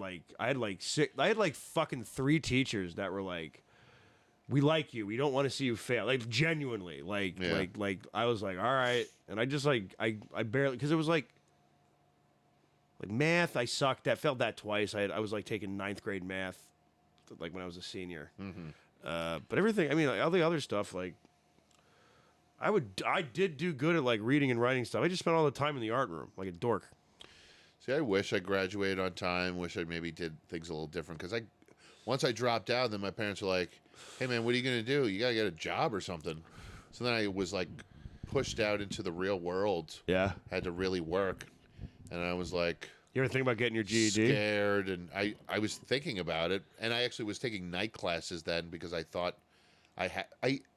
A: fucking 3 teachers that were like, we like you. We don't want to see you fail. Like, genuinely. Like,
B: Yeah.
A: like I was like, all right. And I just like, I barely, because it was like math, I sucked. I failed that twice. I was like taking 9th grade math, like when I was a senior.
B: Mm-hmm.
A: But everything, I mean, like, all the other stuff, like, I did do good at like reading and writing stuff. I just spent all the time in the art room, like a dork.
B: See, I wish I graduated on time. Wish I maybe did things a little different. Because once I dropped out, then my parents were like, hey, man, what are you going to do? You got to get a job or something. So then I was like pushed out into the real world.
A: Yeah.
B: Had to really work. And I was like...
A: You ever think about getting your GED?
B: Scared. And I was thinking about it. And I actually was taking night classes then because I thought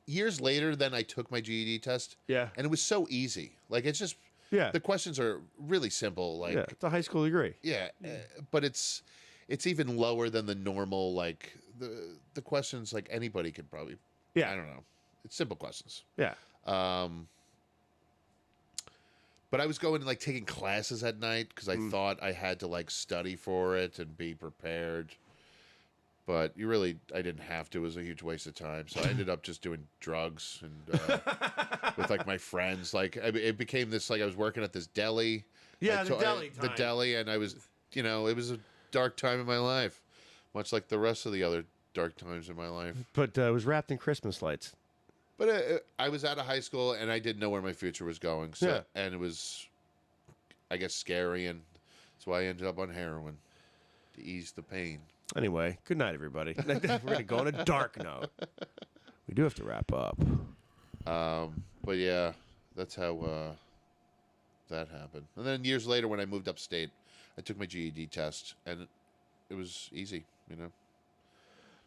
B: years later, then I took my GED test.
A: Yeah.
B: And it was so easy. Like, it's just...
A: Yeah.
B: The questions are really simple. Like,
A: yeah, it's a high school degree.
B: Yeah, but it's even lower than the normal, like, the questions, like, anybody could probably...
A: Yeah.
B: I don't know. It's simple questions.
A: Yeah.
B: But I was going, like, taking classes at night because I thought I had to, like, study for it and be prepared. But I didn't have to. It was a huge waste of time. So I ended up just doing drugs and with like my friends. Like it became this, like I was working at this deli.
A: Yeah, the
B: deli, and I was, it was a dark time in my life, much like the rest of the other dark times in my life.
A: But it was wrapped in Christmas lights.
B: But I was out of high school and I didn't know where my future was going. So,
A: Yeah.
B: And it was, I guess, scary, and that's why I ended up on heroin to ease the pain.
A: Anyway, good night, everybody. We're going to go on a dark note. We do have to wrap up.
B: But yeah, that's how that happened. And then years later, when I moved upstate, I took my GED test, and it was easy,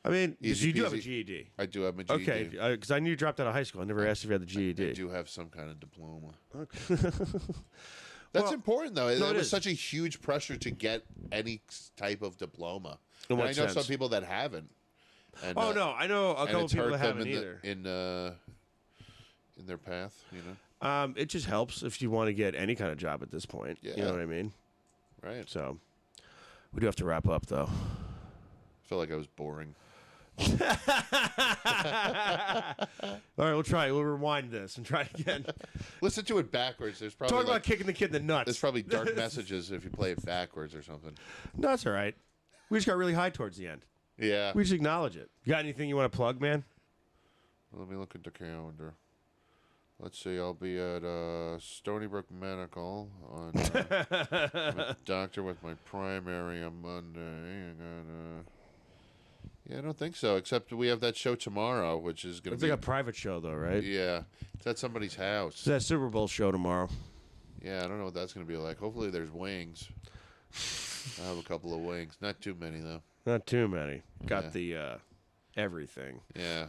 A: I mean,
B: Easy
A: you do have a
B: peasy.
A: GED.
B: I do have my GED.
A: Okay, because I knew you dropped out of high school. I never asked if you had the GED.
B: I do have some kind of diploma.
A: Okay.
B: That's
A: Well,
B: important, though.
A: no,
B: It
A: it
B: was
A: is.
B: such a huge pressure to get any type of diploma.
A: In
B: And
A: what
B: I know
A: sense?
B: some people that haven't. And,
A: Oh, no. I know a
B: and
A: couple
B: it's
A: people
B: hurt
A: that
B: them
A: haven't either.
B: in their path,
A: It just helps if you want to get any kind of job at this point. You
B: Yeah.
A: know what I mean?
B: Right.
A: So, we do have to wrap up, though.
B: I felt like I was boring.
A: All right, we'll try. We'll rewind this and try it again.
B: Listen to it backwards. There's probably
A: Talk about kicking the kid in the nuts.
B: there's probably dark messages if you play it backwards or something.
A: No, that's all right. We just got really high towards the end.
B: Yeah.
A: We just acknowledge it. You got anything you want to plug, man?
B: Let me look at the calendar. Let's see. I'll be at Stony Brook Medical on I'm a doctor with my primary on Monday. Yeah, I don't think so. Except we have that show tomorrow, which is going
A: It's
B: to be
A: like a private show, though, right?
B: yeah. It's at somebody's house.
A: It's that Super Bowl show tomorrow.
B: Yeah, I don't know what that's going to be like. Hopefully, there's wings. I have a couple of wings. Not too many though.
A: Not too many. Got
B: Yeah.
A: the everything.
B: Yeah,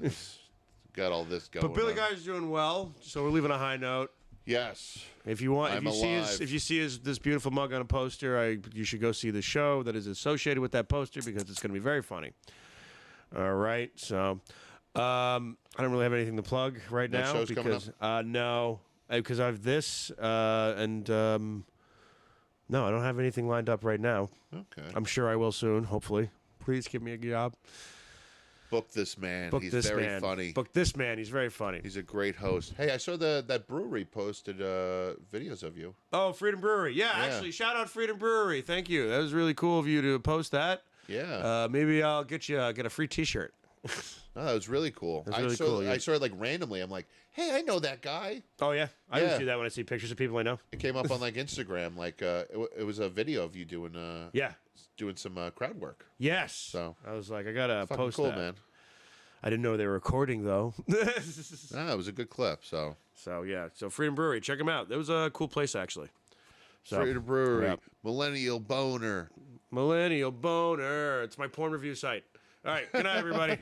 B: got all this going.
A: But Billy
B: on.
A: Guy's doing well, so we're leaving a high note.
B: Yes.
A: If you want,
B: I'm
A: if you see this beautiful mug on a poster, you should go see the show that is associated with that poster because it's going to be very funny. All right, so I don't really have anything to plug right
B: No
A: now
B: shows coming
A: because no, because I have this and no, I don't have anything lined up right now.
B: Okay.
A: I'm sure I will soon. Hopefully, please give me a job.
B: Book this man.
A: Book
B: He's
A: this
B: very
A: man.
B: funny.
A: Book this man. He's very funny.
B: He's a great host. Hey, I saw that brewery posted videos of you.
A: Oh, Freedom Brewery. Yeah, actually, shout out Freedom Brewery. Thank you. That was really cool of you to post that.
B: Yeah.
A: Maybe I'll get a free T-shirt.
B: No, that was really cool.
A: That's really cool, yeah.
B: I saw it like randomly. I'm like, hey, I know that guy.
A: Oh yeah, I
B: Yeah.
A: always do that when I see pictures of people I know.
B: It came up on like Instagram. Like it was a video of you doing doing some crowd work.
A: Yes.
B: So
A: I was like, I gotta
B: fucking
A: post
B: cool,
A: that.
B: man.
A: I didn't know they were recording though.
B: Ah, it was a good clip. So
A: yeah, so Freedom Brewery, check them out. It was a cool place actually. So,
B: Freedom Brewery,
A: yeah.
B: Millennial Boner.
A: Millennial Boner. It's my porn review site. All right, good night, everybody.